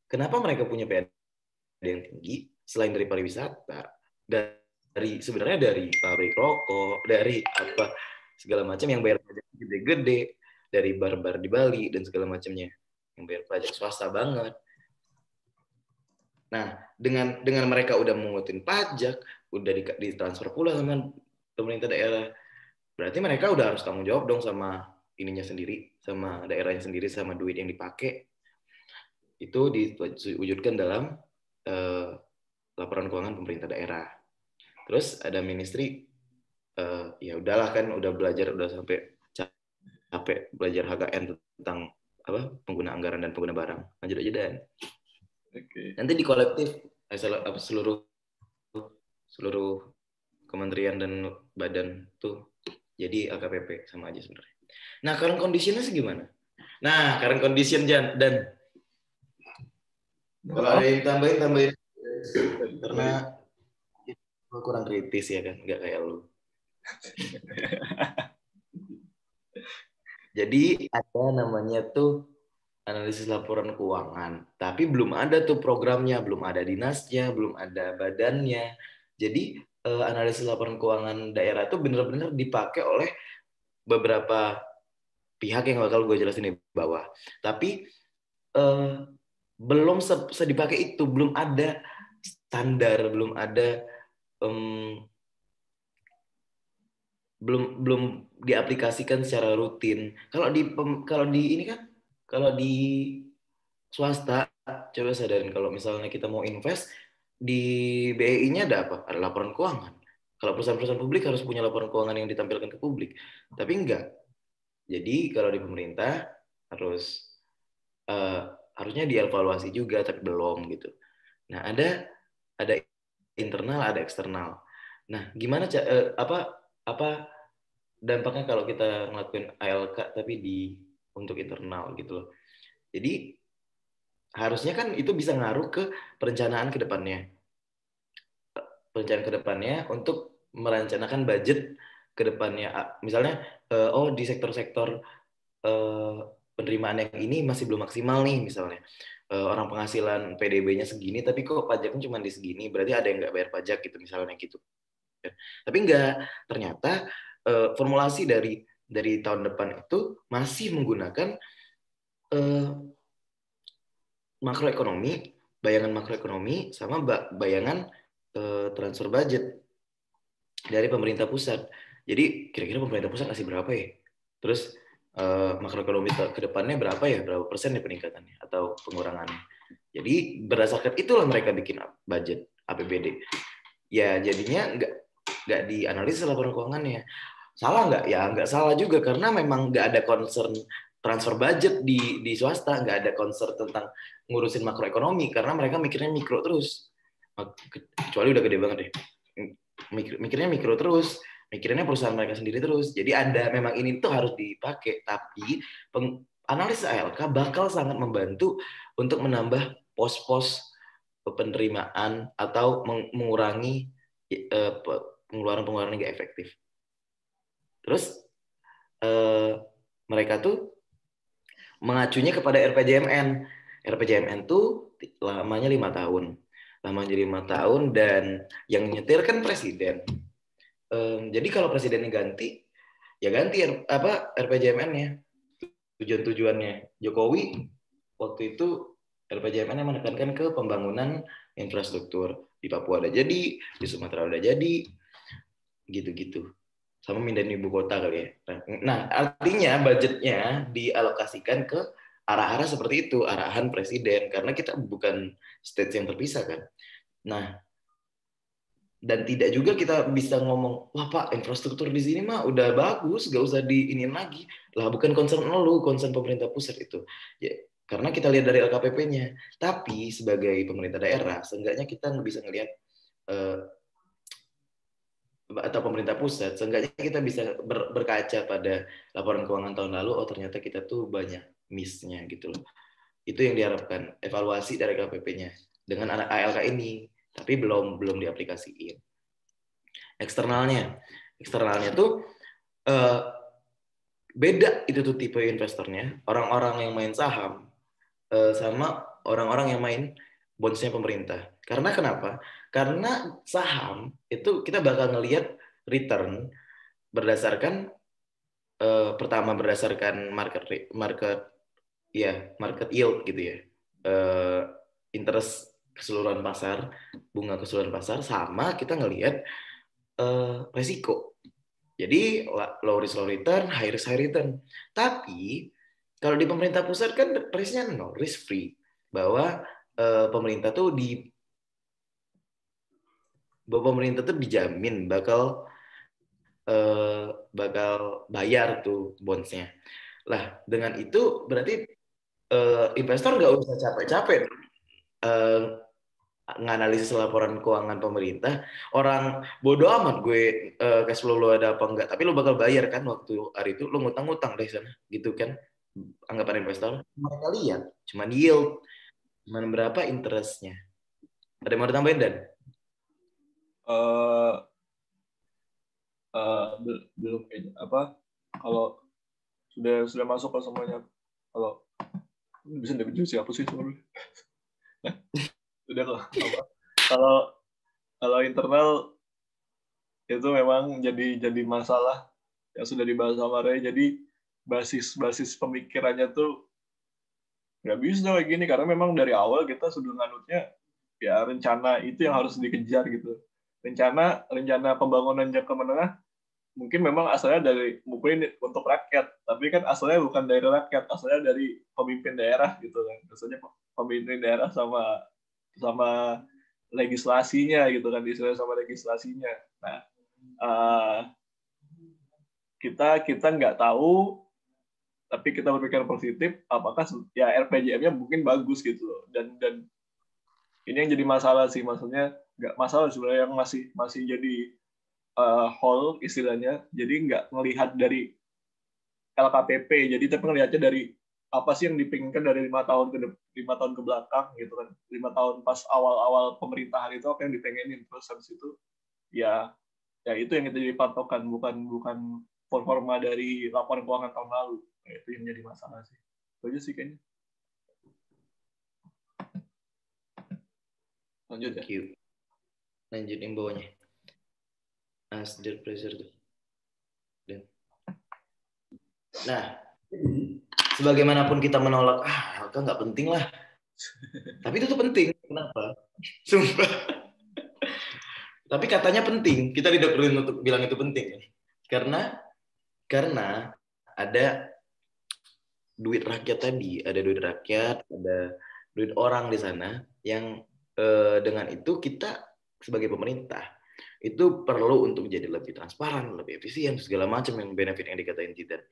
Kenapa mereka punya PNB yang tinggi selain dari pariwisata? Sebenarnya dari pabrik rokok, dari apa segala macam yang bayar pajak gede-gede, dari bar-bar di Bali dan segala macamnya yang bayar pajak swasta banget. Nah, dengan mereka udah mengutin pajak, udah ditransfer pula sama pemerintah daerah, berarti mereka udah harus tanggung jawab dong sama ininya sendiri, sama daerahnya sendiri, sama duit yang dipakai. Itu diwujudkan dalam laporan keuangan pemerintah daerah. Terus ada ministry, ya udahlah kan udah belajar, udah sampai capek belajar HKN tentang apa pengguna anggaran dan pengguna barang. Lanjut aja Dan. Okay. Nanti di kolektif seluruh kementerian dan badan tuh jadi AKPP sama aja sebenarnya. Nah, current condition-nya gimana? Nah, current condition Dan. Kalau ada yang tambahin karena kurang kritis ya kan, nggak kayak lu. Jadi ada namanya tuh analisis laporan keuangan, tapi belum ada tuh programnya, belum ada dinasnya, belum ada badannya. Jadi analisis laporan keuangan daerah tuh benar-benar dipakai oleh beberapa pihak yang bakal gue jelasin di bawah. Tapi belum dipakai itu, belum ada standar, belum ada belum diaplikasikan secara rutin. Kalau di ini kan, kalau di swasta, coba sadarin kalau misalnya kita mau invest di BEI-nya ada apa? Ada laporan keuangan. Kalau perusahaan-perusahaan publik harus punya laporan keuangan yang ditampilkan ke publik, tapi enggak. Jadi kalau di pemerintah harusnya dievaluasi juga, tapi belum gitu. Nah ada internal, ada eksternal. Nah gimana apa dampaknya kalau kita ngelakuin ALK tapi untuk internal gitu loh. Jadi harusnya kan itu bisa ngaruh ke perencanaan ke depannya. Perencanaan ke depannya untuk merencanakan budget ke depannya. Misalnya di sektor-sektor penerimaan yang ini masih belum maksimal nih misalnya. Orang penghasilan PDB-nya segini tapi kok pajaknya cuma di segini, berarti ada yang nggak bayar pajak gitu misalnya gitu. Tapi enggak, ternyata formulasi dari tahun depan itu masih menggunakan makroekonomi, bayangan makroekonomi sama bayangan transfer budget dari pemerintah pusat. Jadi kira-kira pemerintah pusat kasih berapa ya? Terus makroekonomi ke depannya berapa ya? Berapa persen ya peningkatannya atau pengurangannya? Jadi berdasarkan itulah mereka bikin budget APBD. Ya jadinya nggak dianalisis laporan keuangannya. Salah nggak? Ya nggak salah juga, karena memang nggak ada concern transfer budget di swasta, nggak ada concern tentang ngurusin makroekonomi, karena mereka mikirnya mikro terus. Kecuali udah gede banget deh. Mikirnya mikro terus, mikirnya perusahaan mereka sendiri terus. Jadi ada memang ini tuh harus dipakai, tapi analis ALK bakal sangat membantu untuk menambah pos-pos penerimaan atau mengurangi pengeluaran-pengeluaran yang nggak efektif. Terus mereka tuh mengacunya kepada RPJMN. RPJMN tuh lamanya 5 tahun. Lamanya 5 tahun dan yang nyetir kan presiden. Jadi kalau presidennya ganti, ya ganti RPJMN-nya. Tujuan-tujuannya Jokowi waktu itu RPJMN yang menekankan ke pembangunan infrastruktur. Di Papua udah jadi, di Sumatera udah jadi, gitu-gitu. Sama mindahin ibu kota kali ya. Nah, artinya budgetnya dialokasikan ke arah-arah seperti itu, arahan presiden, karena kita bukan state yang terpisah kan. Nah, dan tidak juga kita bisa ngomong, wah Pak, infrastruktur di sini mah udah bagus, gak usah diinin lagi. Lah bukan concern lu, concern pemerintah pusat itu. Ya, karena kita lihat dari LKPP-nya. Tapi sebagai pemerintah daerah, seenggaknya kita bisa ngelihat atau pemerintah pusat, seenggaknya kita bisa berkaca pada laporan keuangan tahun lalu, oh ternyata kita tuh banyak miss-nya gitu loh. Itu yang diharapkan, evaluasi dari LKPP-nya dengan anak ALK ini, tapi belum diaplikasiin. Eksternalnya tuh beda itu tuh tipe investornya, orang-orang yang main saham sama orang-orang yang main bondsnya pemerintah. Karena kenapa? Karena saham itu kita bakal ngelihat return berdasarkan pertama berdasarkan market yield gitu ya, interest keseluruhan pasar, bunga keseluruhan pasar, sama kita ngelihat resiko. Jadi low risk low return, high risk high return. Tapi kalau di pemerintah pusat kan risknya no, risk free. Bahwa pemerintah tuh dijamin bakal bayar tuh bondsnya. Lah dengan itu berarti investor nggak usah capek-capek nganalisis laporan keuangan pemerintah. Orang bodo amat gue cash flow lo ada apa enggak, tapi lo bakal bayar kan waktu hari itu lo ngutang-ngutang dari sana gitu kan. Anggapan investor mereka lihat cuman yield, cuman berapa interestnya. Ada yang mau ditambahin Dan? Belum apa kalau sudah masuk ke semuanya, kalau bisa dapat siapa sih sebenarnya. Nah, udah kok apa kalau internal itu memang jadi masalah yang sudah dibahas sama Ray. Jadi basis pemikirannya tuh nggak bisa kayak gini, karena memang dari awal kita sudah nganutnya ya rencana itu yang harus dikejar gitu. Rencana pembangunan jangka menengah mungkin memang asalnya mungkin untuk rakyat, tapi kan asalnya bukan dari rakyat, asalnya dari pemimpin daerah gitu kan. Asalnya pemimpin daerah sama legislasinya gitu kan, istilah sama legislasinya. Nah, kita nggak tahu, tapi kita berpikir positif, apakah ya RPJM-nya mungkin bagus gitu loh. Dan ini yang jadi masalah sih, maksudnya nggak masalah sebenarnya, yang masih jadi whole istilahnya. Jadi nggak ngelihat dari LKPP, jadi tapi ngelihatnya dari apa sih yang dipinginkan dari 5 tahun ke belakang gitu kan. 5 tahun pas awal-awal pemerintahan itu apa yang dipengenin, terus habis itu ya itu yang kita jadi patokan, bukan performa dari laporan keuangan tahun lalu. Nah, itu yang jadi masalah sih. Itu aja sih kayaknya. Lanjut ya. Lanjut yang bawahnya. Asdir pressure tuh. Nah, sebagaimanapun kita menolak, LK nggak penting lah. Tapi itu tuh penting. Kenapa? Sumpah. Tapi katanya penting. Kita tidak perlu untuk bilang itu penting. Karena ada duit rakyat tadi, ada duit rakyat, ada duit orang di sana yang dengan itu kita sebagai pemerintah itu perlu untuk menjadi lebih transparan, lebih efisien, segala macam yang benefit yang dikatain Titan.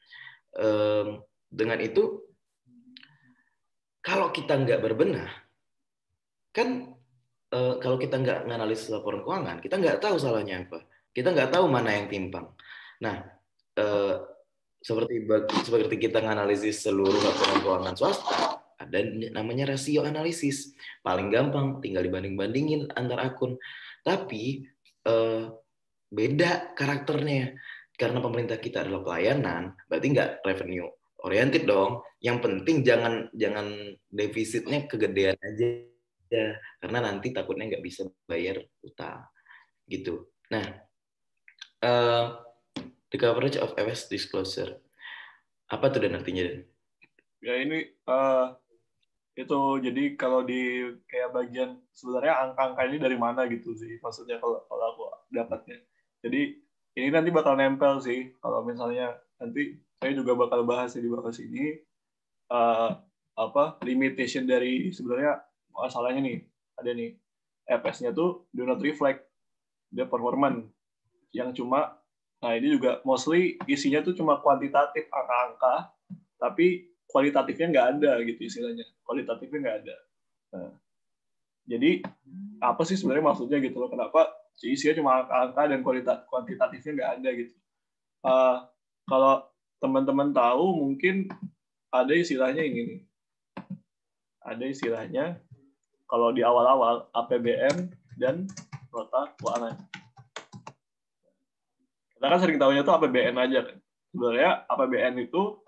Dengan itu, kalau kita nggak berbenah, kan kalau kita nggak nganalisis laporan keuangan, kita nggak tahu salahnya apa. Kita nggak tahu mana yang timpang. Nah, seperti kita nganalisis seluruh laporan keuangan swasta, ada namanya rasio analisis. Paling gampang, tinggal dibanding-bandingin antar akun. Tapi beda karakternya. Karena pemerintah kita adalah pelayanan, berarti nggak revenue oriented dong. Yang penting jangan defisitnya kegedean aja, karena nanti takutnya nggak bisa bayar utang gitu. Nah, the coverage of FS disclosure, apa tuh dan artinya? Ya ini itu jadi kalau di kayak bagian sebenarnya angka-angka ini dari mana gitu sih maksudnya kalau aku dapatnya. Jadi ini nanti bakal nempel sih kalau misalnya nanti saya juga bakal bahas di bawah sini limitation dari sebenarnya masalahnya nih ada nih FS-nya tuh do not reflect the performance yang cuma nah ini juga mostly isinya tuh cuma kuantitatif angka-angka tapi kualitatifnya nggak ada gitu istilahnya kualitatifnya nggak ada. Nah, jadi apa sih sebenarnya maksudnya gitu loh kenapa isinya cuma angka dan kuantitatifnya nggak ada gitu. Kalau teman-teman tahu mungkin ada istilahnya ini nih. Ada istilahnya kalau di awal-awal APBN dan nota keuangan. Kita kan sering tahunya tuh APBN aja kan. Sebenarnya APBN itu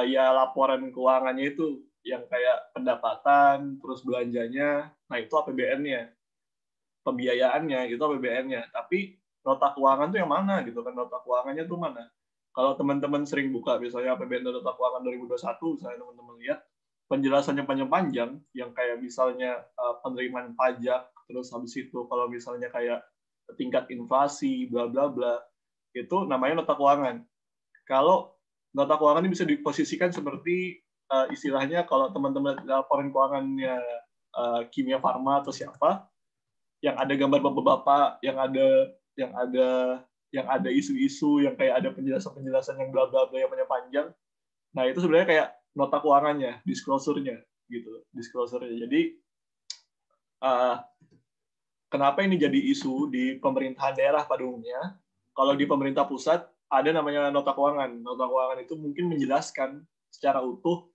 ya laporan keuangannya itu yang kayak pendapatan, terus belanjanya, nah itu APBN-nya. Pembiayaannya itu APBN-nya. Tapi nota keuangan tuh yang mana gitu kan, nota keuangannya tuh mana? Kalau teman-teman sering buka misalnya APBN dan nota keuangan 2021, misalnya teman-teman lihat, penjelasannya panjang-panjang, yang kayak misalnya penerimaan pajak, terus habis itu kalau misalnya kayak tingkat inflasi, bla bla bla, itu namanya nota keuangan. Kalau nota keuangan ini bisa diposisikan seperti istilahnya kalau teman-teman laporan keuangannya Kimia Farma atau siapa, yang ada gambar bapak-bapak, yang ada isu-isu, yang kayak ada penjelasan-penjelasan yang bla bla bla yang panjang. Nah itu sebenarnya kayak nota keuangannya, disclosure-nya gitu, disclosure-nya. Jadi kenapa ini jadi isu di pemerintahan daerah pada umumnya? Kalau di pemerintah pusat ada namanya nota keuangan. Nota keuangan itu mungkin menjelaskan secara utuh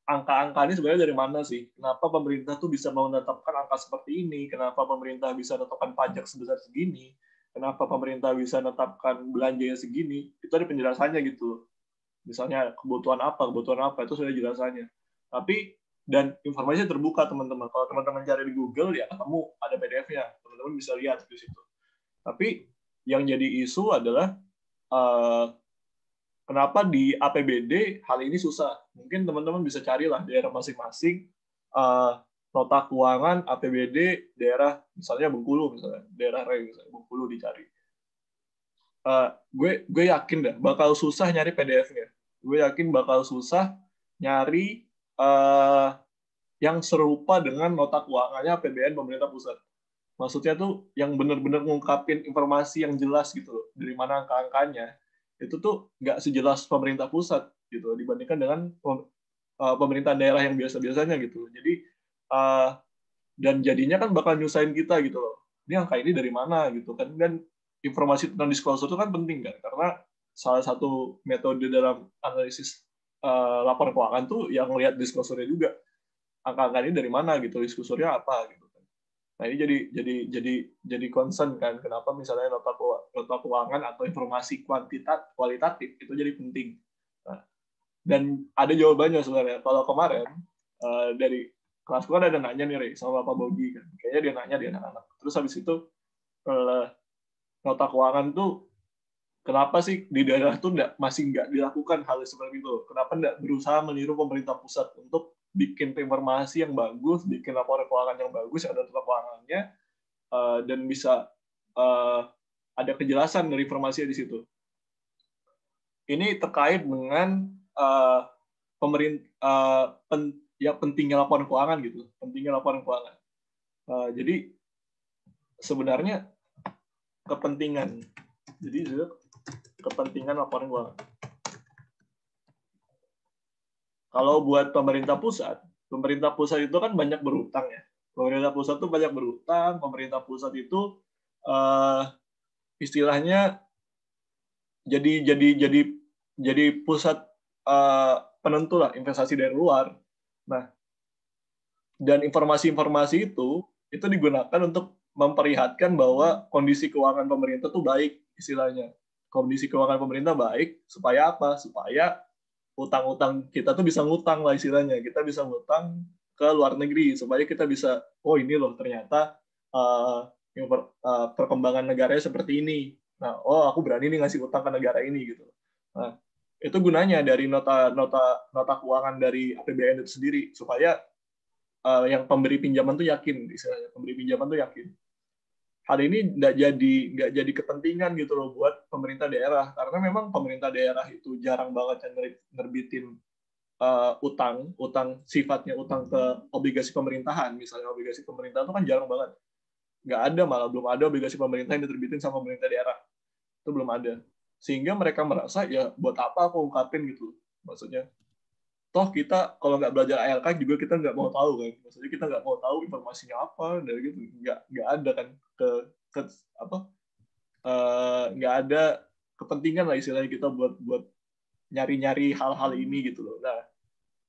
angka-angka ini sebenarnya dari mana sih? Kenapa pemerintah tuh bisa menetapkan angka seperti ini? Kenapa pemerintah bisa menetapkan pajak sebesar segini? Kenapa pemerintah bisa menetapkan belanjanya segini? Itu ada penjelasannya gitu. Misalnya kebutuhan apa itu sudah jelasannya. Tapi dan informasinya terbuka teman-teman. Kalau teman-teman cari di Google ya ketemu ada PDF-nya. Teman-teman bisa lihat di situ. Tapi yang jadi isu adalah kenapa di APBD hal ini susah? Mungkin teman-teman bisa carilah daerah masing-masing nota keuangan APBD daerah misalnya Bengkulu misalnya daerah misalnya Bengkulu dicari. Gue yakin dah bakal susah nyari PDF-nya. Gue yakin bakal susah nyari yang serupa dengan nota keuangannya APBN pemerintah pusat. Maksudnya tuh yang benar-benar ngungkapin informasi yang jelas gitu loh, dari mana angka-angkanya. Itu tuh nggak sejelas pemerintah pusat gitu dibandingkan dengan pemerintah daerah yang biasa-biasanya gitu. Jadi dan jadinya kan bakal nyusahin kita gitu loh. Ini angka ini dari mana gitu kan? Dan informasi tentang disclosure itu kan penting kan karena salah satu metode dalam analisis laporan keuangan tuh yang melihat disclosure-nya juga. Angka-angka ini dari mana gitu, disclosure-nya apa gitu. Nah ini jadi concern kan kenapa misalnya nota keuangan atau informasi kualitatif itu jadi penting. Nah, dan ada jawabannya sebenarnya. Kalau kemarin dari kelasku kan ada nanya nih Rey, sama Pak Bogi kan, kayaknya dia nanya di anak-anak. Terus habis itu nota keuangan tuh kenapa sih di daerah tuh masih nggak dilakukan hal seperti itu? Kenapa nggak berusaha meniru pemerintah pusat untuk bikin informasi yang bagus, bikin laporan keuangan yang bagus, ada nota keuangannya, dan bisa ada kejelasan dari informasi di situ. Ini terkait dengan pentingnya laporan keuangan gitu, pentingnya laporan keuangan. Jadi sebenarnya kepentingan. Jadi kepentingan laporan keuangan. Kalau buat pemerintah pusat itu kan banyak berutang ya. Pemerintah pusat itu banyak berutang. Pemerintah pusat itu istilahnya jadi pusat penentu lah investasi dari luar. Nah, dan informasi-informasi itu digunakan untuk memperlihatkan bahwa kondisi keuangan pemerintah tuh baik istilahnya. Kondisi keuangan pemerintah baik supaya apa? Supaya utang-utang kita tuh bisa ngutang lah istilahnya. Kita bisa ngutang ke luar negeri supaya kita bisa, oh ini loh ternyata perkembangan negaranya seperti ini. Nah, oh aku berani nih ngasih utang ke negara ini gitu. Nah, itu gunanya dari nota keuangan dari APBN itu sendiri supaya yang pemberi pinjaman tuh yakin, istilahnya pemberi pinjaman tuh yakin. Hal ini nggak jadi kepentingan gitu loh buat pemerintah daerah, karena memang pemerintah daerah itu jarang banget yang nerbitin utang sifatnya utang ke obligasi pemerintahan. Misalnya obligasi pemerintah itu kan jarang banget, nggak ada, malah belum ada obligasi pemerintah yang diterbitin sama pemerintah daerah, itu belum ada. Sehingga mereka merasa ya buat apa aku ungkapin gitu, maksudnya toh kita kalau nggak belajar ALK juga kita nggak mau tahu kan, maksudnya kita nggak mau tahu informasinya apa dari gitu, nggak ada kan ke apa nggak ada kepentingan lah istilahnya kita buat nyari-nyari hal-hal ini gitu loh. Nah,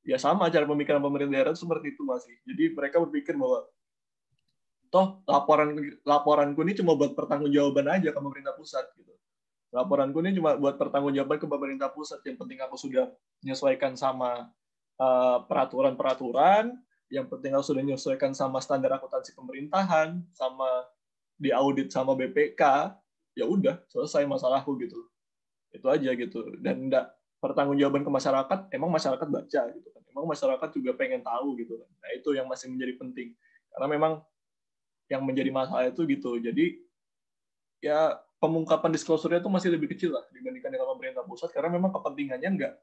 ya sama cara pemikiran pemerintah daerah seperti itu masih. Jadi mereka berpikir bahwa toh laporanku ini cuma buat pertanggungjawaban aja ke pemerintah pusat gitu. Laporanku ini cuma buat pertanggungjawaban ke pemerintah pusat. Yang penting aku sudah menyesuaikan sama peraturan-peraturan, yang penting aku sudah menyesuaikan sama standar akuntansi pemerintahan, sama diaudit sama BPK, ya udah selesai masalahku gitu. Itu aja gitu. Dan enggak pertanggungjawaban ke masyarakat, emang masyarakat baca gitu kan. Emang masyarakat juga pengen tahu gitu kan. Nah, itu yang masih menjadi penting. Karena memang yang menjadi masalah itu gitu. Jadi ya pengungkapan disclosure-nya itu masih lebih kecil lah dibandingkan dengan pemerintah pusat, karena memang kepentingannya enggak,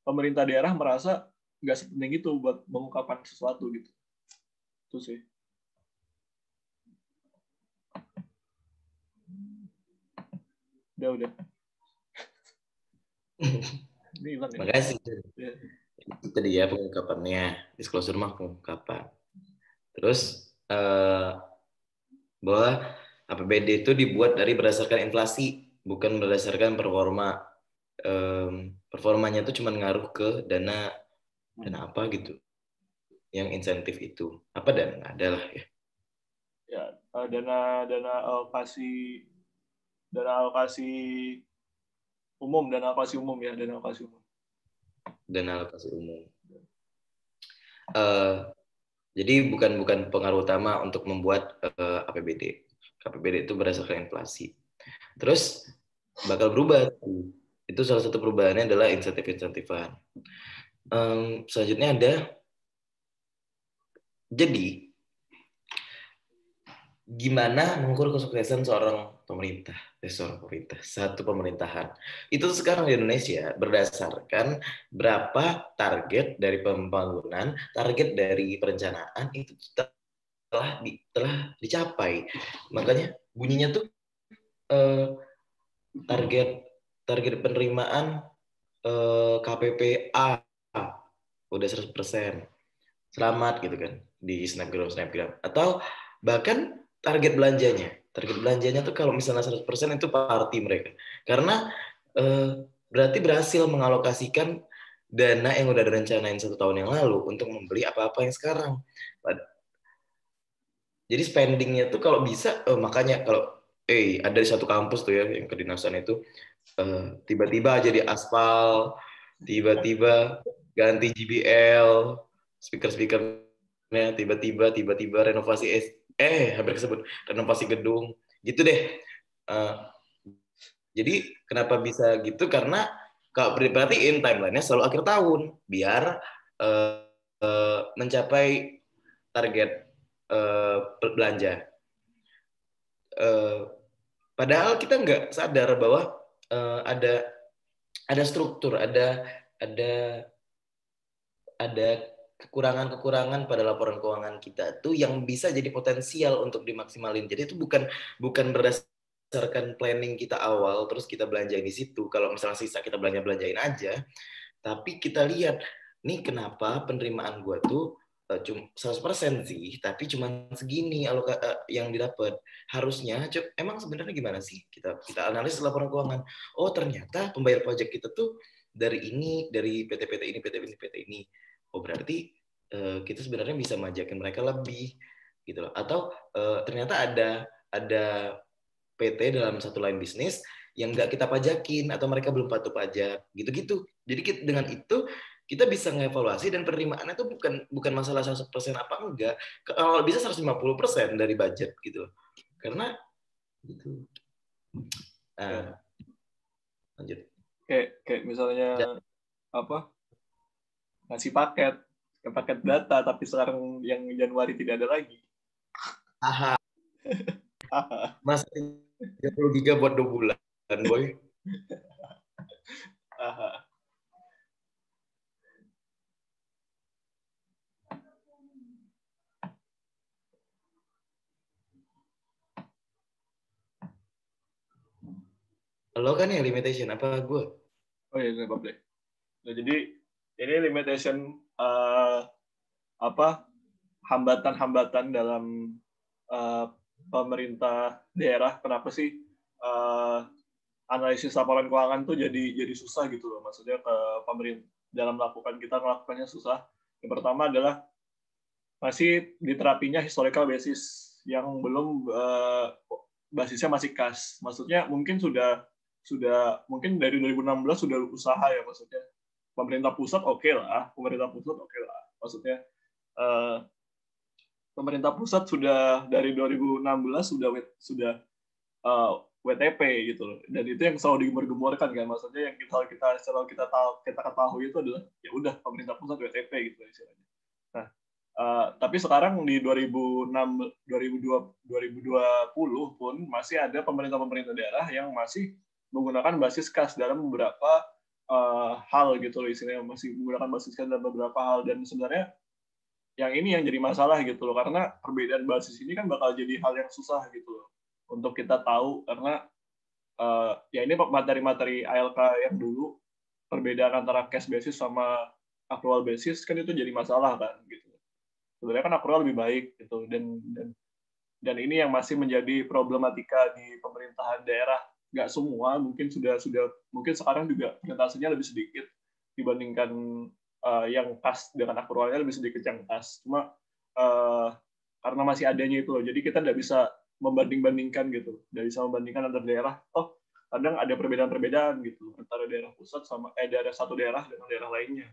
pemerintah daerah merasa nggak sepenting itu buat mengungkapkan sesuatu gitu. Itu sih. Udah. Ini hilang ya. Makasih. Ya. Itu tadi ya pengungkapannya, disclosure mah pengungkapan. Terus bahwa APBD itu dibuat dari berdasarkan inflasi, bukan berdasarkan performa. Performanya itu cuma ngaruh ke dana apa gitu, yang insentif itu apa, dan ada lah ya. Ya, dana alokasi umum, dana alokasi umum. Dana alokasi umum. Jadi bukan pengaruh utama untuk membuat APBD. APBD itu berdasarkan inflasi. Terus bakal berubah. Itu salah satu perubahannya adalah insentif-insentifan. Selanjutnya ada, jadi gimana mengukur kesuksesan seorang pemerintah, satu pemerintahan. Itu sekarang di Indonesia berdasarkan berapa target dari pembangunan, target dari perencanaan itu telah dicapai. Makanya bunyinya tuh target penerimaan KPPA udah 100%. Selamat gitu kan di snapgram. Atau bahkan target belanjanya tuh kalau misalnya 100% itu party mereka. Karena berarti berhasil mengalokasikan dana yang udah direncanain 1 tahun yang lalu untuk membeli apa-apa yang sekarang. Jadi spendingnya tuh kalau bisa, makanya kalau ada di satu kampus tuh ya yang kedinasan itu tiba-tiba jadi aspal, tiba-tiba ganti JBL, speakernya tiba-tiba renovasi hampir kesebut renovasi gedung gitu deh. Jadi kenapa bisa gitu, karena kalau perhatiin timelinenya selalu akhir tahun biar mencapai target belanja. Padahal kita nggak sadar bahwa ada struktur, ada kekurangan-kekurangan pada laporan keuangan kita tuh yang bisa jadi potensial untuk dimaksimalin. Jadi itu bukan berdasarkan berdasarkan planning kita awal, terus kita belanjain di situ. Kalau misalnya sisa kita belanjain aja, tapi kita lihat nih kenapa penerimaan gue tuh cuma 100% sih, tapi cuma segini yang didapat. Harusnya emang sebenarnya gimana sih? Kita analisis laporan keuangan. Oh, ternyata pembayar pajak kita tuh dari PT-PT ini, PT ini. Oh, berarti kita sebenarnya bisa majakin mereka lebih gitu loh. Atau ternyata ada PT dalam satu line bisnis yang nggak kita pajakin atau mereka belum patuh pajak gitu-gitu. Jadi dengan itu kita bisa ngevaluasi, dan penerimaannya itu bukan masalah 100% apa enggak. Kalau bisa 150% dari budget gitu. Karena gitu. Nah, lanjut. Kayak misalnya apa? Ngasih paket data, tapi sekarang yang Januari tidak ada lagi. Aha. Mas 30 giga buat 2 bulan, boy. Aha. Lo kan yang limitation, apa gue? Oh iya, nggak apa-apa. Nah, jadi ini limitation hambatan-hambatan dalam pemerintah daerah. Kenapa sih analisis laporan keuangan tuh jadi susah gitu loh? Maksudnya ke pemerintah dalam melakukannya susah. Yang pertama adalah masih diterapinya historical basis yang belum basisnya masih kas. Maksudnya mungkin sudah mungkin dari 2016 sudah usaha ya, maksudnya pemerintah pusat oke lah. Maksudnya pemerintah pusat sudah dari 2016 sudah WTP gitu loh. Dan itu yang selalu digemur-gemurkan kan, maksudnya yang kita ketahui itu adalah ya udah pemerintah pusat WTP gitu istilahnya. Nah, tapi sekarang di 2020 pun masih ada pemerintah daerah yang masih menggunakan basis kas dalam beberapa hal gitu loh, istilahnya masih menggunakan basis kas dalam beberapa hal. Dan sebenarnya yang ini yang jadi masalah gitu loh, karena perbedaan basis ini kan bakal jadi hal yang susah gitu loh untuk kita tahu, karena ya ini materi-materi ALK yang dulu, perbedaan antara cash basis sama accrual basis kan itu jadi masalah kan gitu. Sebenarnya kan accrual lebih baik gitu, dan ini yang masih menjadi problematika di pemerintahan daerah. Nggak semua, mungkin mungkin sekarang juga persentasenya lebih sedikit dibandingkan yang kas dengan accrualnya lebih sedikit yang kas. Cuma karena masih adanya itu loh, jadi kita nggak bisa membanding-bandingkan gitu, nggak bisa membandingkan antar daerah. Oh, kadang ada perbedaan-perbedaan gitu antara daerah pusat sama daerah satu daerah dengan daerah lainnya.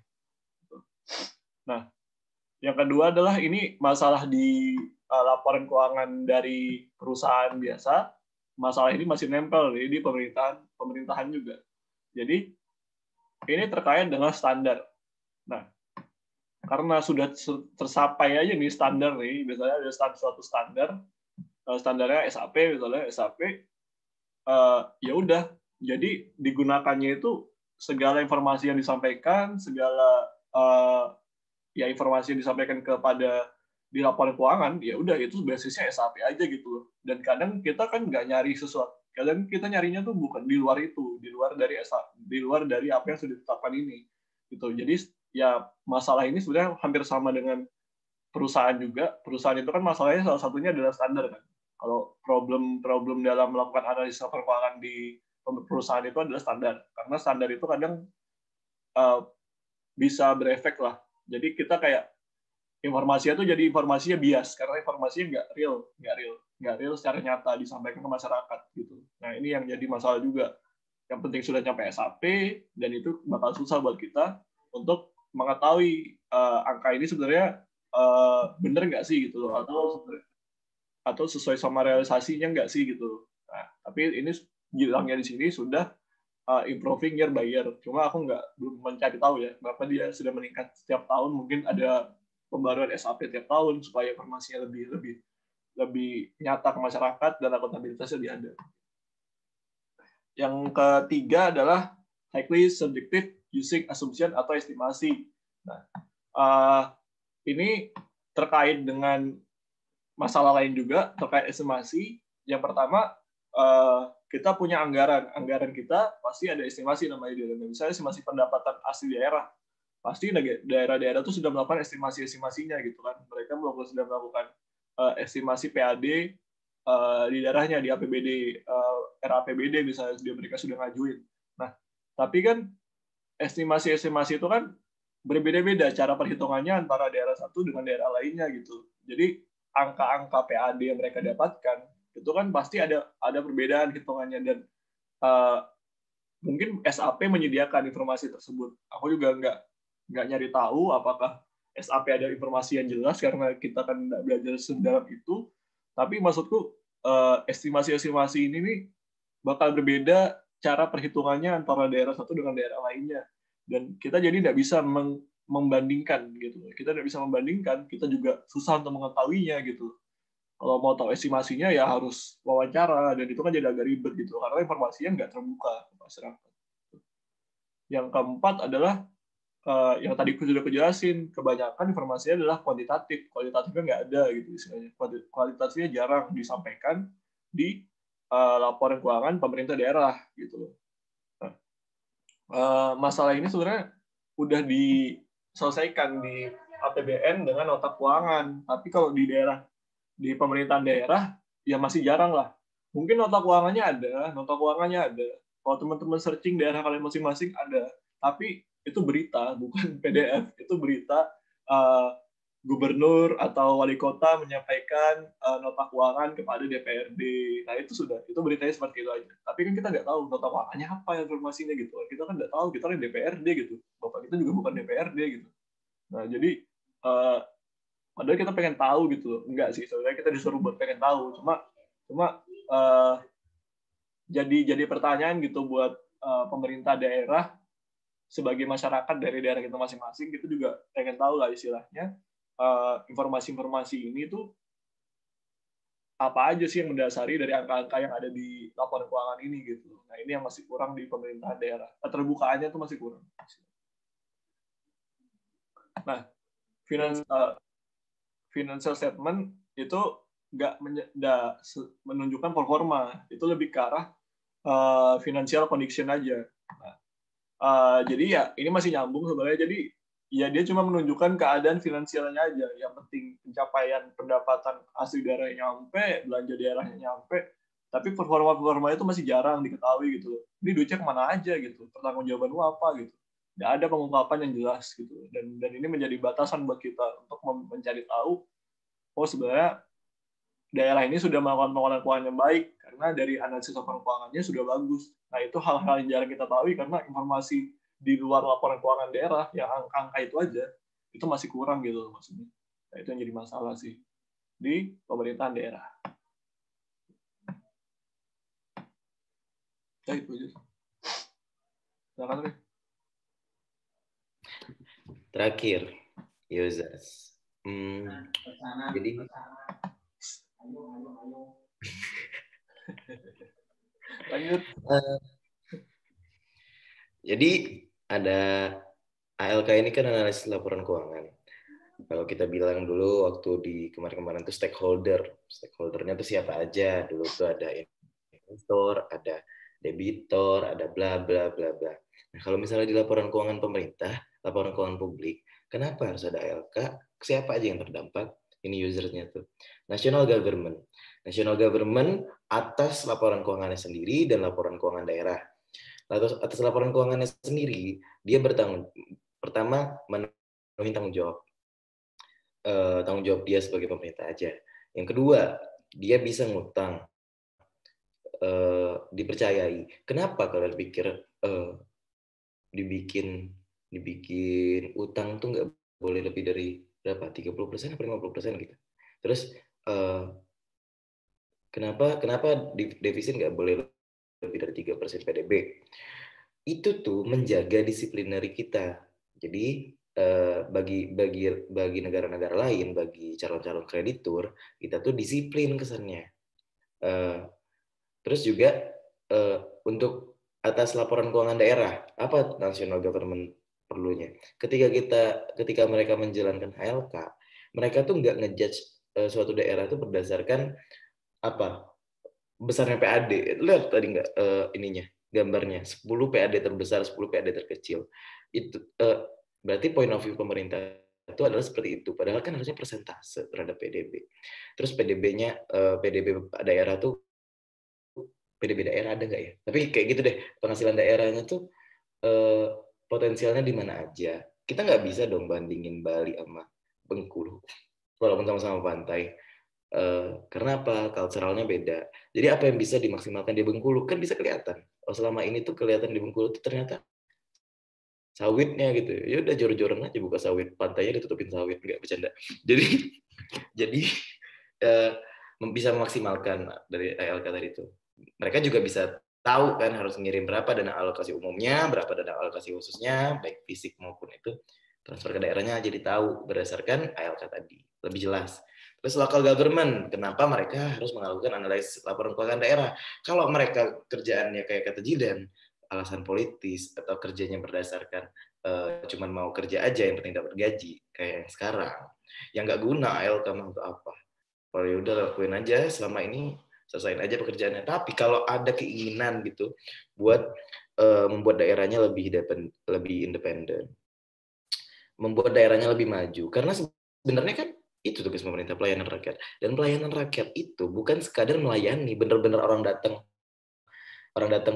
Nah, yang kedua adalah ini masalah di laporan keuangan dari perusahaan biasa. Masalah ini masih nempel di pemerintahan juga. Jadi ini terkait dengan standar. Nah, karena sudah tersapai aja nih standar nih, misalnya ada suatu standar, standarnya SAP misalnya, SAP, ya udah, jadi digunakannya itu segala informasi yang disampaikan, segala ya informasi yang disampaikan kepada di laporan keuangan, ya udah itu basisnya SAP aja gitu loh. Dan kadang kita kan nggak nyari sesuatu, kadang kita nyarinya tuh bukan di luar itu, di luar dari apa yang sudah ditetapkan ini gitu. Jadi ya masalah ini sebenarnya hampir sama dengan perusahaan juga. Perusahaan itu kan masalahnya salah satunya adalah standar kan. Kalau problem dalam melakukan analisis laporan keuangan di perusahaan itu adalah standar, karena standar itu kadang bisa berefek lah. Jadi kita kayak informasinya tuh jadi informasinya bias, karena informasinya nggak real secara nyata disampaikan ke masyarakat gitu. Nah, ini yang jadi masalah juga. Yang penting sudah nyampe SAP, dan itu bakal susah buat kita untuk mengetahui angka ini sebenarnya benar nggak sih gitu loh, atau sesuai sama realisasinya nggak sih gitu. Nah, tapi ini bilangnya di sini sudah improving year by year. Cuma aku belum mencari tahu ya kenapa dia sudah meningkat setiap tahun. Mungkin ada pembaruan SAP tiap tahun supaya informasinya lebih nyata ke masyarakat dan akuntabilitasnya lebih ada. Yang ketiga adalah highly subjective using assumption atau estimasi. Nah, ini terkait dengan masalah lain juga terkait estimasi. Yang pertama, kita punya anggaran kita pasti ada estimasi namanya di dalamnya. Misalnya estimasi pendapatan asli daerah, pasti daerah-daerah itu sudah melakukan estimasinya gitu kan. Mereka sudah melakukan estimasi PAD di daerahnya, di APBD, RAPBD misalnya mereka sudah ngajuin. Nah, tapi kan estimasi itu kan berbeda-beda cara perhitungannya antara daerah satu dengan daerah lainnya gitu. Jadi angka-angka PAD yang mereka dapatkan itu kan pasti ada perbedaan hitungannya, dan mungkin SAP menyediakan informasi tersebut. Aku juga nggak nyari tahu apakah SAP ada informasi yang jelas karena kita kan nggak belajar sedalam itu. Tapi maksudku estimasi ini nih bakal berbeda cara perhitungannya antara daerah satu dengan daerah lainnya, dan kita jadi nggak bisa membandingkan gitu. Kita nggak bisa membandingkan, kita juga susah untuk mengetahuinya gitu. Kalau mau tahu estimasinya ya harus wawancara, dan itu kan jadi agak ribet gitu karena informasinya nggak terbuka ke masyarakat. Yang keempat adalah yang tadi aku sudah kejelasin, kebanyakan informasinya adalah kualitatifnya nggak ada gitu istilahnya. Kualitatifnya jarang disampaikan di laporan keuangan pemerintah daerah gitu loh. Nah, masalah ini sebenarnya udah diselesaikan di APBN dengan nota keuangan, tapi kalau di pemerintahan daerah ya masih jarang lah. Mungkin nota keuangannya ada. Kalau teman-teman searching daerah kalian masing-masing ada, tapi itu berita, bukan PDF. Itu berita gubernur atau wali kota menyampaikan nota keuangan kepada DPRD. Nah itu beritanya seperti itu aja. Tapi kan kita nggak tahu nota keuangannya apa informasinya gitu. Kita kan nggak tahu, kita kan DPRD gitu. Bapak kita juga bukan DPRD gitu. Nah jadi padahal kita pengen tahu gitu loh. Enggak sih, sebenarnya kita disuruh buat pengen tahu. Cuma jadi pertanyaan gitu buat pemerintah daerah sebagai masyarakat dari daerah kita masing-masing, gitu juga pengen tahu lah istilahnya informasi-informasi ini tuh apa aja sih yang mendasari dari angka-angka yang ada di laporan keuangan ini gitu. Nah ini yang masih kurang di pemerintahan daerah. Keterbukaannya tuh masih kurang. Nah, financial statement itu nggak menunjukkan performa, itu lebih ke arah financial condition aja. Nah, jadi ya ini masih nyambung sebenarnya. Jadi ya dia cuma menunjukkan keadaan finansialnya aja. Yang penting pencapaian pendapatan asli daerahnya nyampe, belanja daerahnya nyampe, tapi performa itu masih jarang diketahui gitu. Ini duitnya kemana aja gitu, pertanggungjawaban lu apa gitu. Nggak ada pengungkapan yang jelas gitu. Dan ini menjadi batasan buat kita untuk mencari tahu, oh sebenarnya daerah ini sudah melakukan pengelolaan keuangan yang baik karena dari analisis laporan keuangannya sudah bagus. Nah itu hal-hal yang jarang kita tahu karena informasi di luar laporan keuangan daerah yang angka-angka itu aja itu masih kurang gitu maksudnya. Nah itu yang jadi masalah sih di pemerintahan daerah. Ya itu aja. Silakan Ri. Terakhir, users. Jadi lanjut. Jadi ada ALK ini kan analisis laporan keuangan. Kalau kita bilang dulu waktu di kemarin-kemarin itu stakeholdernya itu siapa aja? Dulu tuh ada investor, ada debitor, ada bla bla bla bla. Nah, kalau misalnya di laporan keuangan pemerintah, laporan keuangan publik, kenapa harus ada ALK? Siapa aja yang terdampak? Ini usernya tuh. National government. National government atas laporan keuangannya sendiri dan laporan keuangan daerah. Atas laporan keuangannya sendiri, dia pertama memenuhi tanggung jawab dia sebagai pemerintah aja. Yang kedua, dia bisa ngutang, dipercayai. Kenapa kalian pikir dibikin utang tuh nggak boleh lebih dari berapa? 30% atau 50% gitu. Terus kenapa defisit nggak boleh lebih dari 3% PDB? Itu tuh menjaga disiplinary kita. Jadi bagi negara-negara lain, bagi calon-calon kreditur, kita tuh disiplin kesannya. Terus juga untuk atas laporan keuangan daerah, apa national government perlunya? Ketika mereka menjalankan ALK, mereka tuh nggak ngejudge suatu daerah itu berdasarkan apa? besarnya PAD. Lihat tadi nggak ininya, gambarnya 10 PAD terbesar, 10 PAD terkecil. Itu berarti point of view pemerintah itu adalah seperti itu. Padahal kan harusnya persentase terhadap PDB. Terus PDB-nya PDB daerah tuh, PDB daerah ada nggak ya? Tapi kayak gitu deh, penghasilan daerahnya tuh potensialnya di mana aja. Kita nggak bisa dong bandingin Bali sama Bengkulu, walaupun sama-sama pantai. Karena apa? Culturalnya beda. Jadi apa yang bisa dimaksimalkan di Bengkulu kan bisa kelihatan. Oh, selama ini tuh kelihatan di Bengkulu tuh ternyata sawitnya gitu. Ya udah jor-joran aja buka sawit, pantainya ditutupin sawit, nggak bercanda. Jadi eh, bisa memaksimalkan dari ALK tadi itu. Mereka juga bisa tahu kan harus ngirim berapa dana alokasi umumnya, berapa dana alokasi khususnya, baik fisik maupun itu transfer ke daerahnya, jadi tahu berdasarkan ALK tadi, lebih jelas. Terus local government, kenapa mereka harus melakukan analisis laporan keuangan daerah? Kalau mereka kerjaannya kayak kata Jidan, alasan politis atau kerjanya berdasarkan cuman mau kerja aja yang penting dapat gaji kayak yang sekarang, yang nggak guna ALK mah untuk apa? Kalau ya udah lakuin aja selama ini, selesaiin aja pekerjaannya. Tapi kalau ada keinginan gitu buat membuat daerahnya lebih independen, membuat daerahnya lebih maju, karena sebenarnya kan itu tugas pemerintah, pelayanan rakyat. Dan pelayanan rakyat itu bukan sekadar melayani, bener-bener orang datang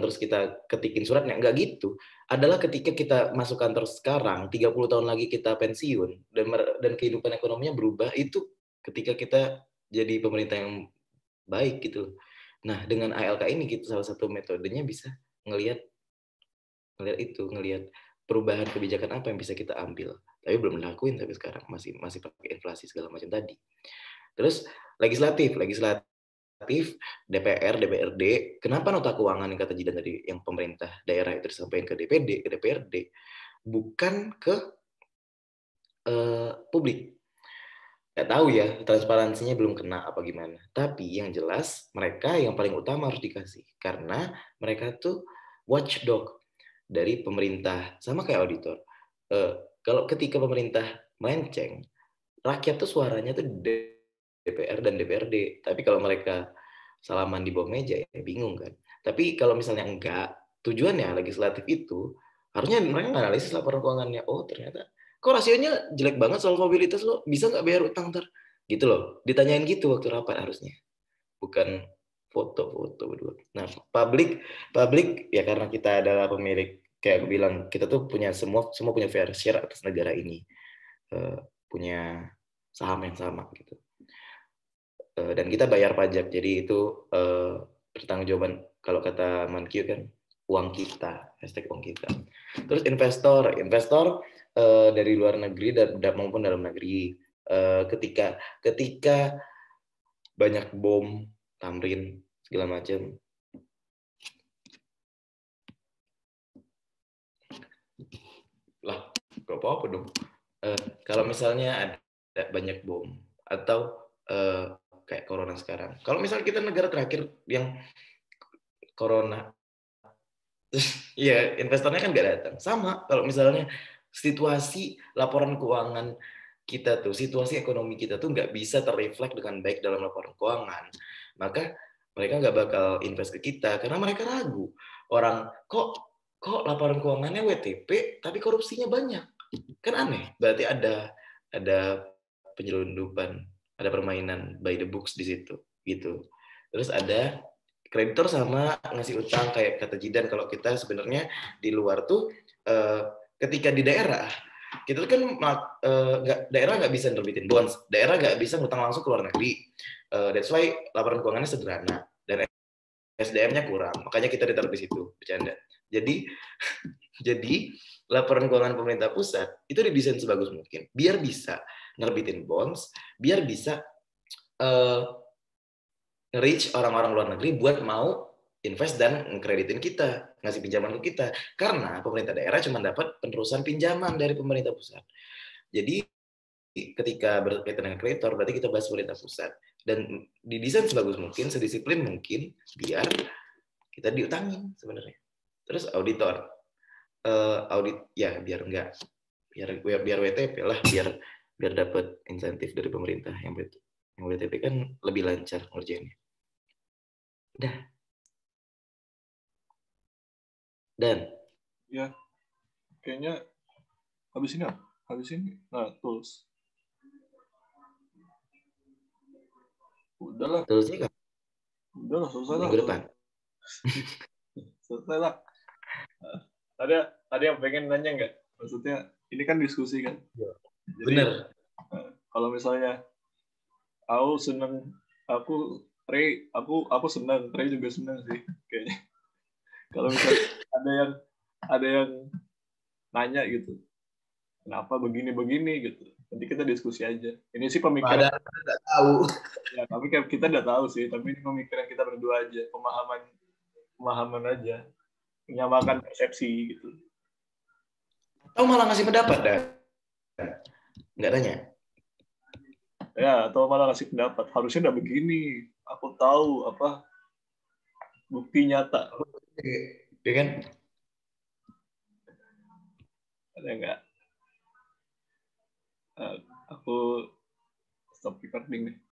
terus kita ketikin suratnya, enggak gitu. Adalah ketika kita masuk kantor sekarang, 30 tahun lagi kita pensiun, dan kehidupan ekonominya berubah, itu ketika kita jadi pemerintah yang baik gitu. Nah, dengan ALK ini kita salah satu metodenya bisa ngelihat perubahan kebijakan apa yang bisa kita ambil. Tapi belum dilakuin sampai sekarang, masih pakai inflasi segala macam tadi. Terus legislatif DPR, DPRD, kenapa nota keuangan yang kata Jidan tadi, yang pemerintah daerah itu disampaikan ke DPD, ke DPRD, bukan ke publik. Nggak tahu ya, transparansinya belum kena apa gimana. Tapi yang jelas, mereka yang paling utama harus dikasih. Karena mereka tuh watchdog dari pemerintah, sama kayak auditor. Kalau ketika pemerintah melenceng, rakyat tuh suaranya tuh DPR dan DPRD. Tapi kalau mereka salaman di bawah meja, ya bingung kan. Tapi kalau misalnya enggak, tujuannya legislatif itu, harusnya mereka analisis laporan keuangannya. Oh ternyata, kok rasionya jelek banget soal mobilitas lo, bisa nggak bayar utang ntar? Gitu loh, ditanyain gitu waktu rapat harusnya. Bukan foto-foto berdua. Nah, publik ya karena kita adalah pemilik, kayak aku bilang, kita tuh punya semua punya fair share atas negara ini. Punya saham yang sama gitu. Dan kita bayar pajak, jadi itu pertanggungjawaban, kalau kata Mankyu kan, uang kita, #uang kita. Terus investor dari luar negeri dan maupun dalam negeri, ketika banyak bom Tamrin segala macam, lah gak apa-apa dong. Kalau misalnya ada banyak bom atau kayak corona sekarang, kalau misalnya kita negara terakhir yang corona, iya, investornya kan nggak datang. Sama kalau misalnya situasi laporan keuangan kita tuh, situasi ekonomi kita tuh nggak bisa terreflek dengan baik dalam laporan keuangan, maka mereka nggak bakal invest ke kita karena mereka ragu. Orang kok laporan keuangannya WTP tapi korupsinya banyak, kan aneh. Berarti ada penyelundupan, ada permainan by the books di situ, gitu. Terus ada kreditor sama ngasih utang, kayak kata Jidan, kalau kita sebenarnya di luar tuh ketika di daerah kita kan daerah nggak bisa nerbitin bonds, daerah nggak bisa ngutang langsung ke luar negeri. That's why laporan keuangannya sederhana dan SDM-nya kurang, makanya kita ditaruh di situ, bercanda. Jadi laporan keuangan pemerintah pusat itu didesain sebagus mungkin biar bisa nerbitin bonds, biar bisa reach orang-orang luar negeri buat mau invest dan kreditin kita, ngasih pinjaman ke kita. Karena pemerintah daerah cuma dapat penerusan pinjaman dari pemerintah pusat. Jadi ketika berkaitan dengan kreditor, berarti kita bahas pemerintah pusat. Dan didesain sebagus mungkin, sedisiplin mungkin, biar kita diutangin sebenarnya. Terus auditor, audit ya biar enggak, biar WTP lah, biar dapat insentif dari pemerintah. Yang WTP kan lebih lancar ngerjainnya. Dan Ya, kayaknya habis ini apa? Habis ini. Nah, tools. Udahlah, terusnya kan selesai lah. minggu depan. Selesai lah. Tadi yang pengen nanya nggak? Maksudnya, ini kan diskusi kan? Jadi, Bener. kalau misalnya aku seneng, aku seneng, Ray juga seneng sih, kayaknya. Kalau misalnya ada yang nanya gitu, kenapa begini gitu, nanti kita diskusi aja. Ini sih pemikiran, Ada nggak tahu. ya tapi kita udah tahu sih, tapi ini pemikiran kita berdua aja, pemahaman aja, menyamakan persepsi gitu. Tahu malah ngasih pendapat dah. Nggak tanya. Ya, atau malah kasih pendapat, harusnya udah begini, aku tahu apa bukti nyata. Ya kan? Ada nggak? Aku stop recording nih.